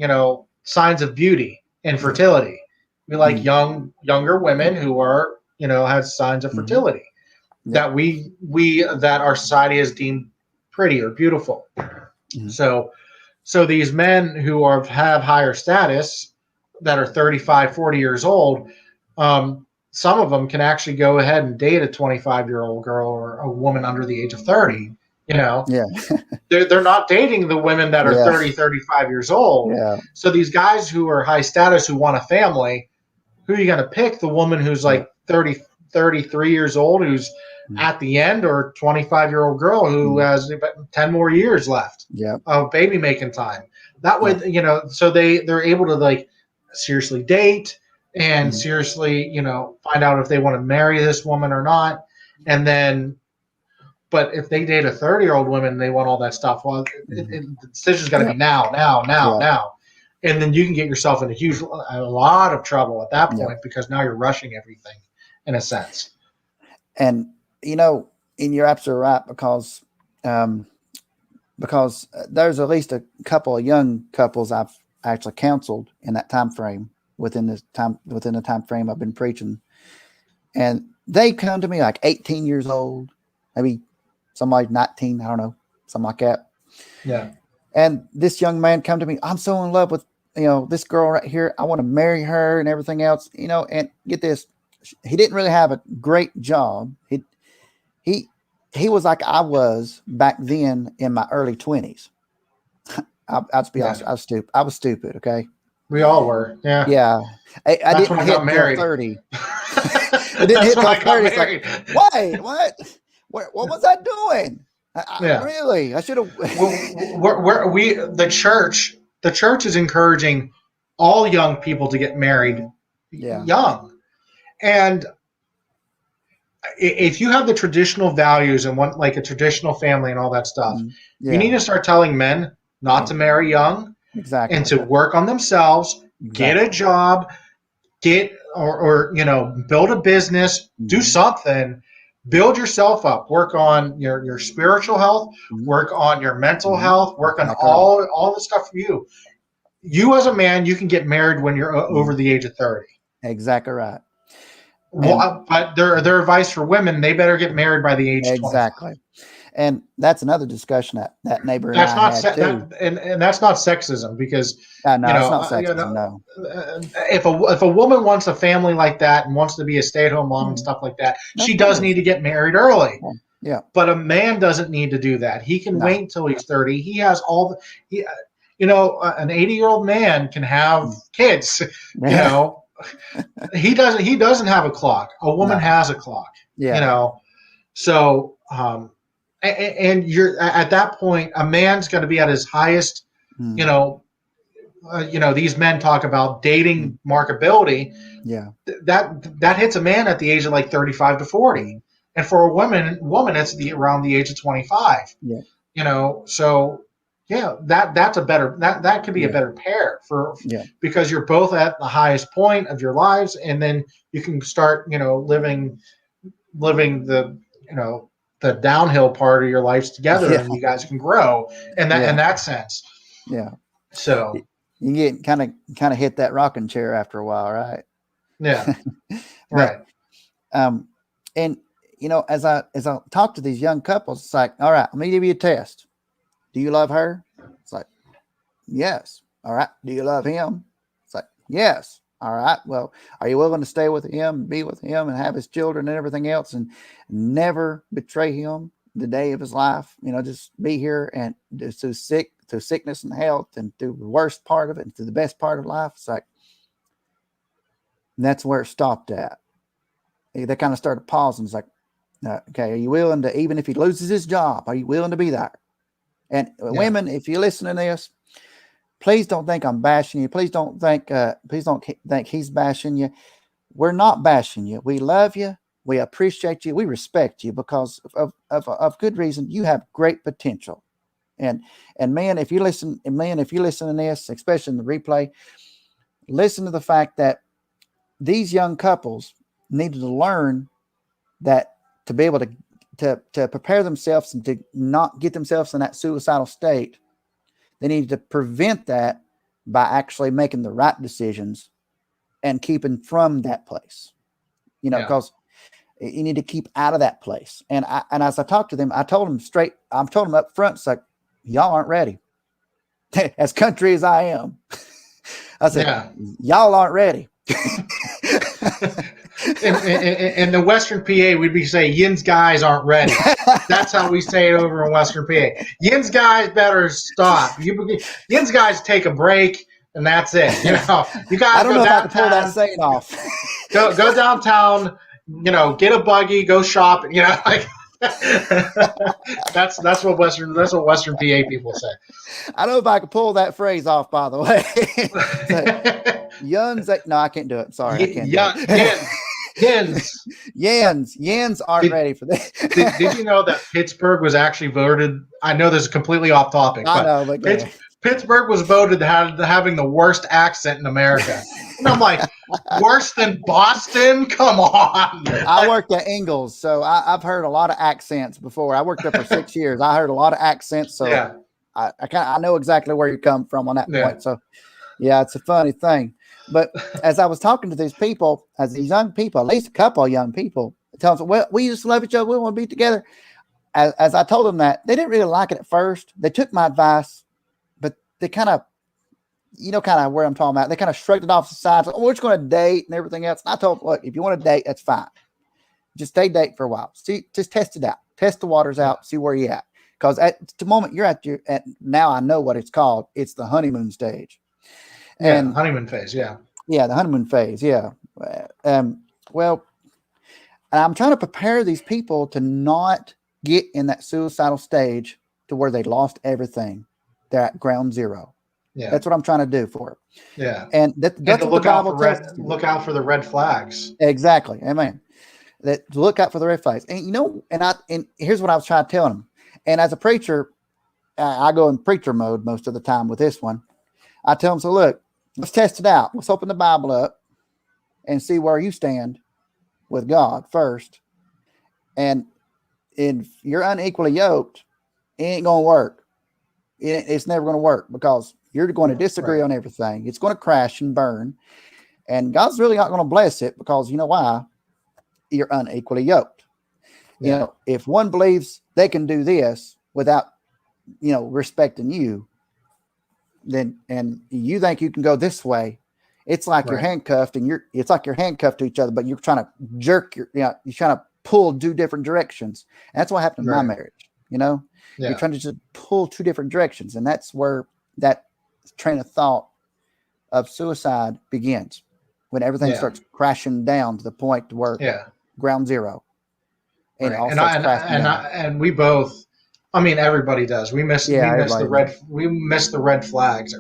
signs of beauty and fertility. We like younger women who are have signs of fertility that that our society has deemed pretty or beautiful. So these men who have higher status that are 35, 40 years old, some of them can actually go ahead and date a 25-year-old girl or a woman under the age of 30. They're not dating the women that are 30, 35 years old. So these guys who are high status, who want a family, who are you going to pick? The woman who's like 30, 33 years old, who's at the end, or 25-year-old girl who has 10 more years left of baby making time. That way, so they're able to seriously date and seriously, find out if they want to marry this woman or not. And then, but if they date a 30-year-old woman and they want all that stuff, well, the decision's got to be now. And then you can get yourself in a lot of trouble at that point because now you're rushing everything in a sense. And, and you're absolutely right because there's at least a couple of young couples I've actually counseled in that time frame within the time frame I've been preaching, and they come to me like 18 years old, maybe somebody 19, I don't know, something like that. Yeah. And this young man come to me, I'm so in love with this girl right here, I want to marry her and everything else, and get this, he didn't really have a great job. He was like I was back then in my early 20s. I'll just be honest. I was stupid. Okay. We all were. Yeah. Yeah. I didn't hit till 30. I didn't hit till 30. It's like, wait, what? What was I doing? Really? I should have. The church the church is encouraging all young people to get married young. And if you have the traditional values and want like a traditional family and all that stuff, you need to start telling men not to marry young and to work on themselves, get a job, or build a business, do something, build yourself up, work on your spiritual health, work on your mental health, work on all the stuff for you. You as a man, you can get married when you're over the age of 30. Exactly right. But their advice for women, they better get married by the age of 25. Exactly. And that's another discussion that neighbor and That's I not had too. and that's not sexism, because No, it's not sexism. No. If a woman wants a family like that and wants to be a stay-at-home mom and stuff like that, she does need to get married early. Yeah. But a man doesn't need to do that. He can wait until he's 30. He has all the an 80-year-old man can have kids. He doesn't have a clock. A woman has a clock. So and you're at that point, a man's going to be at his highest. These men talk about dating marketability. That hits a man at the age of like 35 to 40, and for a woman it's around the age of 25. So that's a better that could be a better pair because you're both at the highest point of your lives, and then you can start living the downhill part of your lives together, and you guys can grow in that sense. So you get kind of hit that rocking chair after a while, right? Right. And as I talk to these young couples, it's like, all right, let me give you a test. Do you love her? It's like, yes. All right. Do you love him? It's like, yes. All right. Well, are you willing to stay with him, be with him, and have his children and everything else, and never betray him the day of his life? Just be here and through sickness and health, and through the worst part of it and through the best part of life. It's like, that's where it stopped at. They kind of started pausing. It's like, okay, are you willing to, even if he loses his job, are you willing to be there? And women, if you listen to this, please don't think I'm bashing you. Please don't think he's bashing you. We're not bashing you. We love you. We appreciate you. We respect you because of good reason. You have great potential. And man, if you listen to this, especially in the replay, listen to the fact that these young couples needed to learn that to be able to prepare themselves and to not get themselves in that suicidal state, they needed to prevent that by actually making the right decisions and keeping from that place. Because you need to keep out of that place. And as I talked to them, I told them up front, it's like, y'all aren't ready. As country as I am, I said, y'all aren't ready. In the Western PA, we'd be saying, Yin's guys aren't ready. That's how we say it over in Western PA. Yin's guys better stop. Yin's guys take a break, and that's it. You guys I don't go know downtown. If I can pull that saying off. go downtown. Get a buggy, go shop. That's what Western PA people say. I don't know if I can pull that phrase off, by the way. No, I can't do it. Sorry, I can't do it. Yins aren't ready for this. Did you know that Pittsburgh was actually voted? I know this is completely off topic. But Pittsburgh was voted having the worst accent in America. And I'm like, worse than Boston? Come on. I worked at Ingalls, so I've heard a lot of accents before. I worked there for 6 years. I heard a lot of accents, so I know exactly where you come from on that point. So, it's a funny thing. But as I was talking to these people, as these young people, at least a couple of young people, tell them, well, we just love each other. We want to be together. As I told them that, they didn't really like it at first. They took my advice, but they kind of where I'm talking about. They kind of shrugged it off the side. Like, we're just going to date and everything else. And I told them, look, if you want to date, that's fine. Just stay date for a while. See, just test it out. Test the waters out. See where you're at. Because at the moment you're at now I know what it's called. It's the honeymoon stage. And honeymoon phase, the honeymoon phase, well, I'm trying to prepare these people to not get in that suicidal stage to where they lost everything. They're at ground zero. Yeah. That's what I'm trying to do for her. Yeah. And And that's to what the look out Bible for tells us to do. look out for the red flags. Exactly. Amen. That to look out for the red flags. And and here's what I was trying to tell them. And as a preacher, I go in preacher mode most of the time with this one. I tell them, so look, let's test it out. Let's open the Bible up and see where you stand with God first. And if you're unequally yoked, it ain't going to work. It's never going to work because you're going to disagree on everything. It's going to crash and burn. And God's really not going to bless it because you know why? You're unequally yoked. Yeah. If one believes they can do this without, respecting you, then, and you think you can go this way, it's like you're handcuffed and it's like you're handcuffed to each other, but you're trying to jerk you're trying to pull two different directions. And that's what happened in my marriage. You're trying to just pull two different directions. And that's where that train of thought of suicide begins, when everything starts crashing down to the point where ground zero. And it all starts crashing down. And we both, I mean, everybody does. We miss the red flags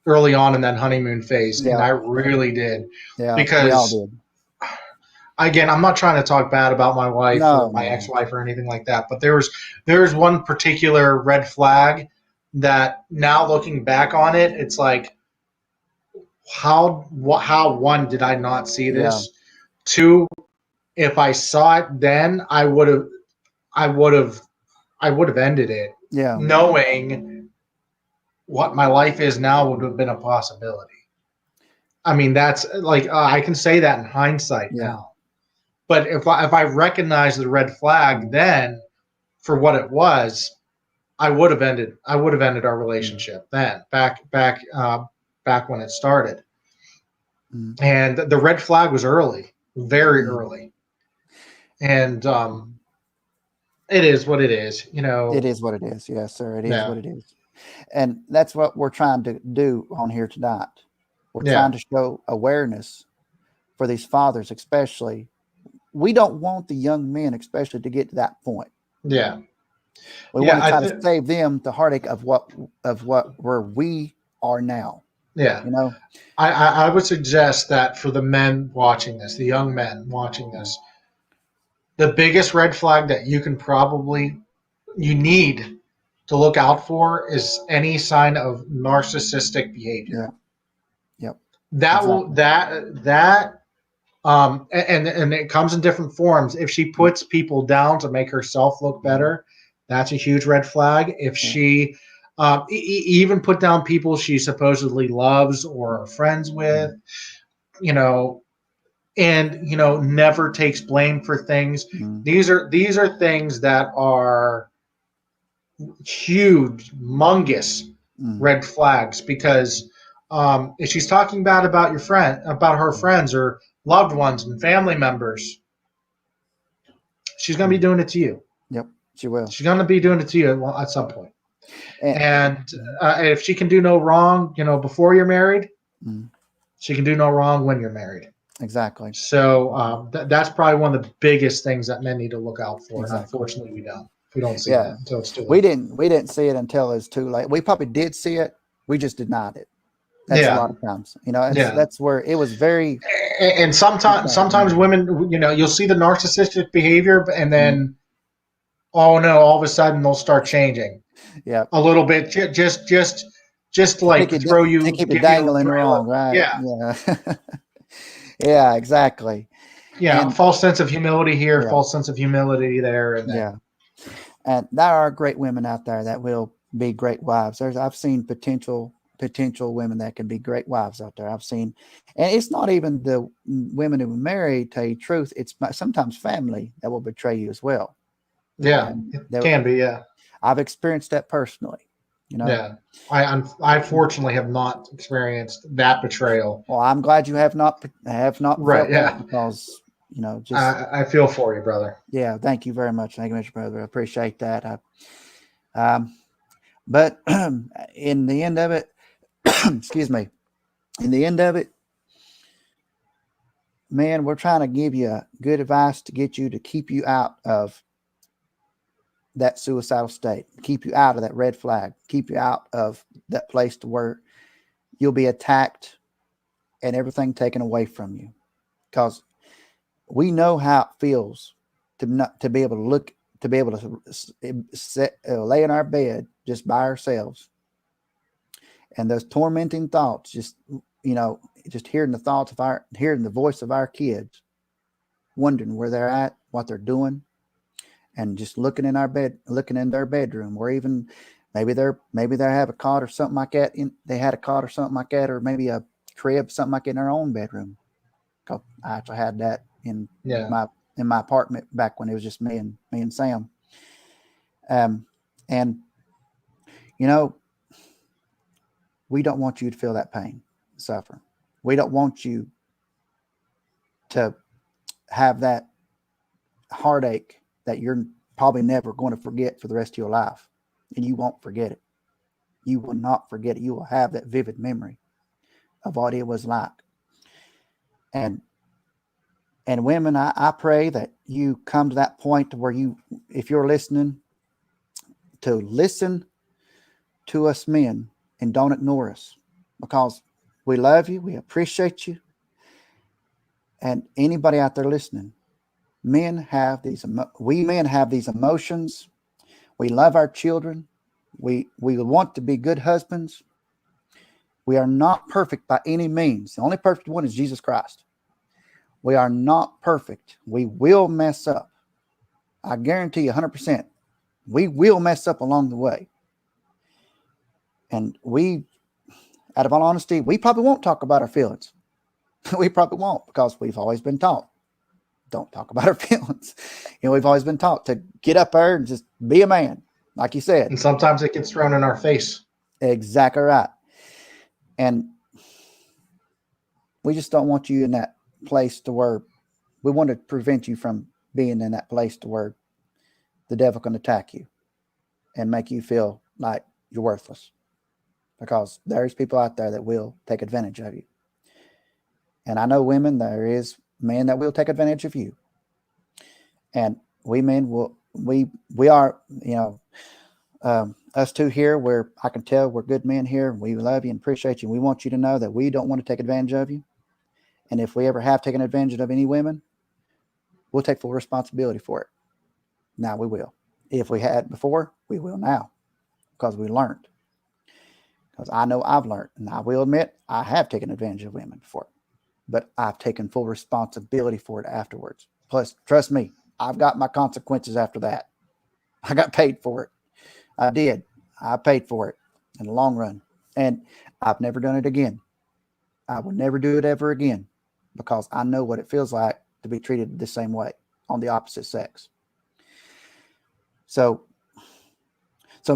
early on in that honeymoon phase. And I really did. Yeah, because we all did. Again, I'm not trying to talk bad about my wife or my ex-wife or anything like that, but there was one particular red flag that now looking back on it, it's like, how one, did I not see this? Yeah. Two, if I saw it then, I would have ended it. Yeah. Knowing what my life is now would have been a possibility. I mean, that's like, I can say that in hindsight now. But if I recognized the red flag then for what it was, I would have ended our relationship then, back when it started. And the red flag was early, very early. And it is what it is, It is what it is. Yes, sir. It is what it is. And that's what we're trying to do on here tonight. We're trying to show awareness for these fathers, especially. We don't want the young men, especially, to get to that point. Yeah. We want to try to save them the heartache of where we are now. Yeah. I would suggest that for the men watching this, the young men watching this, the biggest red flag that you need to look out for is any sign of narcissistic behavior. Yeah. Yep. And it comes in different forms. If she puts people down to make herself look better, that's a huge red flag. If she even put down people she supposedly loves or are friends with, and never takes blame for things. These are things that are huge, humongous red flags, because if she's talking bad about her friends or loved ones and family members, she's going to be doing it to you. Yep, she will. She's going to be doing it to you at some point. And if she can do no wrong, before you're married, she can do no wrong when you're married. Exactly. So that's probably one of the biggest things that men need to look out for. Exactly. And unfortunately, we don't. We don't see that until it's too late. We didn't see it until it was too late. We probably did see it. We just denied it. That's a lot of times. That's where it was very. And sometimes women, you'll see the narcissistic behavior, and then, oh no, all of a sudden they'll start changing. Yeah. A little bit, just like throw you. They keep you dangling wrong, right? Yeah. Yeah, exactly. Yeah, false sense of humility here, false sense of humility there, and then. And there are great women out there that will be great wives. I've seen potential women that can be great wives out there. I've seen, and it's not even the women who marry, tell you the truth. It's sometimes family that will betray you as well. Yeah, it can be. Yeah, I've experienced that personally. Yeah, I fortunately have not experienced that betrayal. Well, I'm glad you have not Right. Felt that, because I feel for you, brother. Yeah, thank you very much. Thank you, Mr. Brother. I appreciate that. But in the end of it, excuse me, in the end of it, man, we're trying to give you good advice to get you to keep you out of that suicidal state, keep you out of that red flag, keep you out of that place to where you'll be attacked and everything taken away from you. Because we know how it feels to be able to look, to be able to lay in our bed just by ourselves, and those tormenting thoughts, just just hearing the thoughts of hearing the voice of our kids, wondering where they're at, what they're doing, and just looking in their bedroom, or even maybe they have a cot or something like that. They had a cot or something like that, or maybe a crib, something like that in their own bedroom. Cause I actually had that in my apartment back when it was just me and Sam. And we don't want you to feel that pain, suffer. We don't want you to have that heartache that you're probably never going to forget for the rest of your life. And you won't forget it. You will not forget it. You will have that vivid memory of what it was like. And women, I pray that you come to that point where if you're listening, to listen to us men and don't ignore us, because we love you, we appreciate you. And anybody out there listening, we men have these emotions. We love our children. We want to be good husbands. We are not perfect by any means. The only perfect one is Jesus Christ. We are not perfect. We will mess up. I guarantee you 100%. We will mess up along the way. And out of all honesty, we probably won't talk about our feelings. We probably won't, because we've always been taught, don't talk about our feelings. We've always been taught to get up there and just be a man, like you said. And sometimes it gets thrown in our face. Exactly right. And we just don't want you in that place to where we want to prevent you from being in that place to where the devil can attack you and make you feel like you're worthless, because there's people out there that will take advantage of you. And I know women, there is men that will take advantage of you. And we men we are, us two here, where I can tell we're good men here. We love you and appreciate you. We want you to know that we don't want to take advantage of you. And if we ever have taken advantage of any women, we'll take full responsibility for it. Now we will. If we had before, we will now, because we learned. Because I know I've learned, and I will admit I have taken advantage of women before, but I've taken full responsibility for it afterwards. Plus, trust me, I've got my consequences after that. I got paid for it. I did. I paid for it in the long run. And I've never done it again. I will never do it ever again, because I know what it feels like to be treated the same way on the opposite sex. So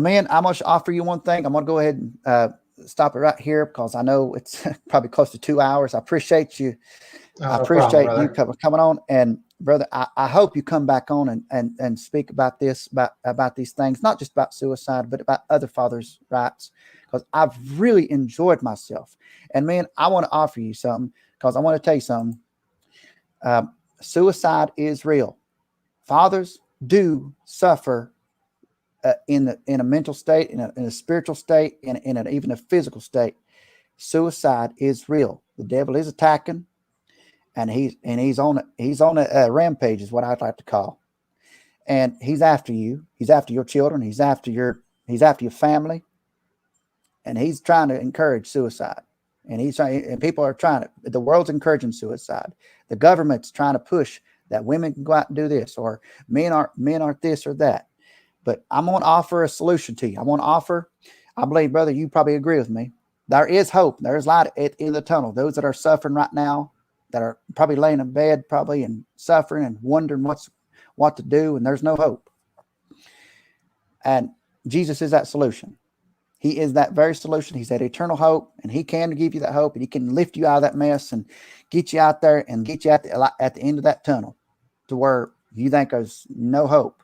man, I'm going to offer you one thing. I'm going to go ahead and stop it right here, because I know it's probably close to 2 hours. I appreciate you. I appreciate you coming on. And brother, I hope you come back on and speak about this, about these things, not just about suicide, but about other fathers' rights, because I've really enjoyed myself. And man, I want to offer you something, because I want to tell you something. Suicide is real. Fathers do suffer in a mental state, in a spiritual state, in even a physical state. Suicide is real. The devil is attacking, and he's on a rampage, is what I'd like to call. And he's after you. He's after your children. He's after your family, and he's trying to encourage suicide. And people are trying to. The world's encouraging suicide. The government's trying to push that women can go out and do this, or men aren't this or that. But I'm going to offer a solution to you. I believe, brother, you probably agree with me. There is hope. There's light at the end of the tunnel. Those that are suffering right now, that are probably laying in bed, probably, and suffering and wondering what to do, and there's no hope. And Jesus is that solution. He is that very solution. He's that eternal hope, and he can give you that hope, and he can lift you out of that mess and get you out there and get you at the end of that tunnel to where you think there's no hope.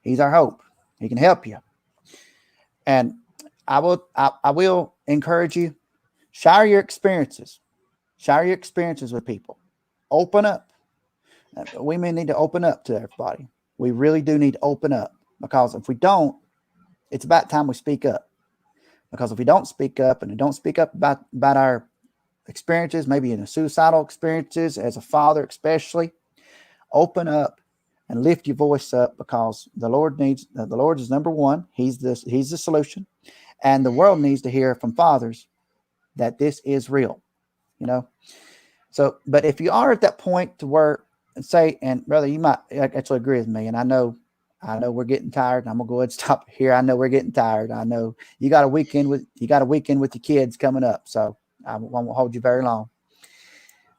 He's our hope. He can help you. And I will encourage you, share your experiences. Share your experiences with people. Open up. We may need to open up to everybody. We really do need to open up, because if we don't, it's about time we speak up. Because if we don't speak up, and we don't speak up about our experiences, maybe in the suicidal experiences as a father, especially, open up and lift your voice up, because the Lord is number one. He's the solution, and the world needs to hear from fathers that this is real, you know. So, but if you are at that point to where, and brother, you might actually agree with me, and I know we're getting tired, and I'm gonna go ahead and stop here. I know we're getting tired. I know you got a weekend with your kids coming up, so I won't hold you very long.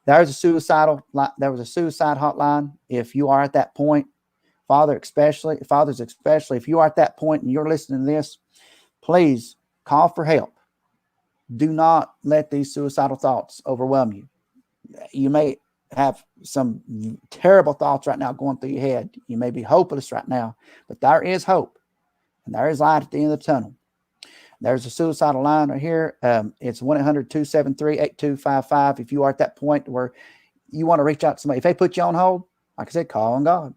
There was a suicide hotline. If you are at that point, fathers especially, if you are at that point and you're listening to this, please call for help. Do not let these suicidal thoughts overwhelm you. You may have some terrible thoughts right now going through your head. You may be hopeless right now, but there is hope, and there is light at the end of the tunnel. There's a suicidal line right here. It's 1-800-273-8255. If you are at that point where you want to reach out to somebody, if they put you on hold, like I said, call on God.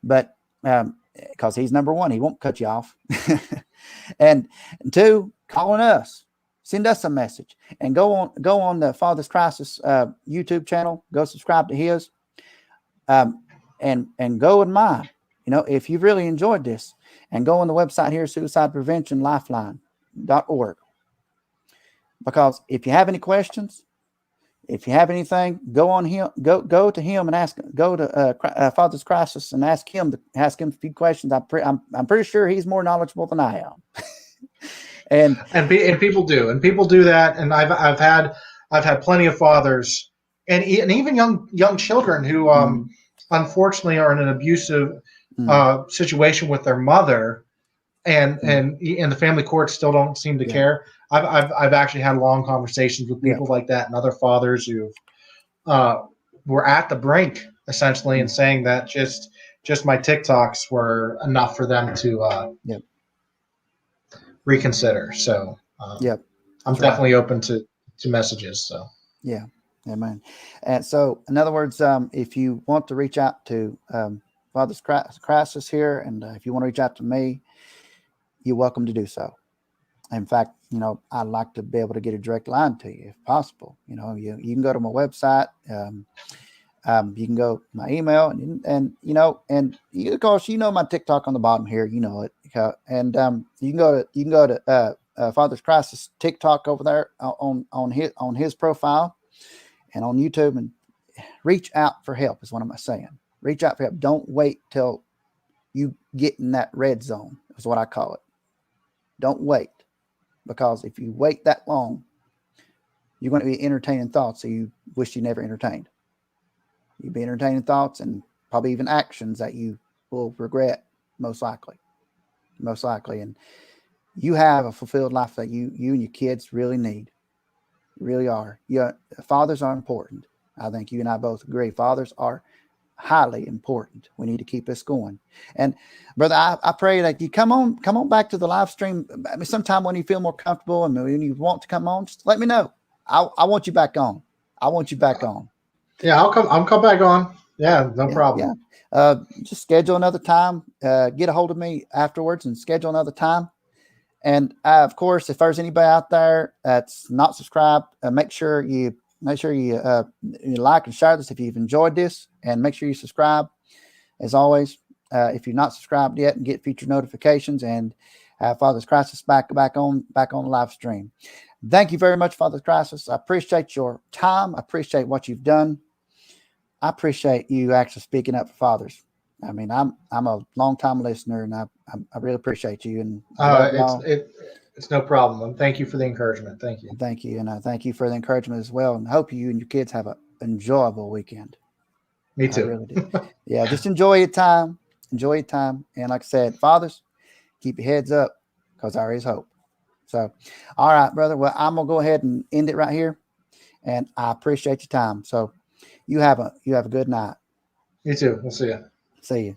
But because He's number one, He won't cut you off. and two, calling us. Send us a message, and go on the Father's Crisis YouTube channel. Go subscribe to his, and go with mine. You know, if you've really enjoyed this, and go on the website here, suicidepreventionlifeline.org. Because if you have any questions, if you have anything, go to him and ask. Go to Father's Crisis and ask him a few questions. I'm pretty sure he's more knowledgeable than I am. And people do that, and I've had plenty of fathers and even young children who unfortunately are in an abusive situation with their mother, and the family courts still don't seem to care. I've actually had long conversations with people like that, and other fathers who were at the brink essentially, and saying that just my TikToks were enough for them to reconsider. So I'm definitely open to messages. So amen. And so, in other words, if you want to reach out to Father's Crisis here, and if you want to reach out to me, you're welcome to do so. In fact, you know, I'd like to be able to get a direct line to you if possible. You know, you can go to my website. You can go to my email, and you know, and of course, you know my TikTok on the bottom here. You know it, and you can go to Father's Crisis TikTok over there on his profile, and on YouTube, and reach out for help. Is what I'm saying. Reach out for help. Don't wait till you get in that red zone. Is what I call it. Don't wait, because if you wait that long, you're going to be entertaining thoughts that you wish you never entertained. You'll be entertaining thoughts and probably even actions that you will regret, most likely. And you have a fulfilled life that you and your kids really need. Really are. Fathers are important. I think you and I both agree. Fathers are highly important. We need to keep this going. And brother, I pray that you come on back to the live stream. I mean, sometime when you feel more comfortable and when you want to come on, just let me know. I want you back on. Yeah, I'll come back on. Yeah, no problem. Yeah. Just schedule another time. Get a hold of me afterwards and schedule another time. And of course, if there's anybody out there that's not subscribed, make sure you like and share this if you've enjoyed this, and make sure you subscribe. As always, if you're not subscribed yet, and get future notifications, and Father's Crisis back on the live stream. Thank you very much, Father's Crisis. I appreciate your time. I appreciate what you've done. I appreciate you actually speaking up for fathers. I mean, I'm a long time listener, and I really appreciate you. And it's no problem. Thank you for the encouragement. Thank you. Thank you, and thank you for the encouragement as well. And I hope you and your kids have an enjoyable weekend. Me too. I really do. Yeah, just enjoy your time. And like I said, fathers, keep your heads up, because there is hope. So, all right, brother. Well, I'm gonna go ahead and end it right here, and I appreciate your time. So, you have a good night. You too. We'll see you. See you.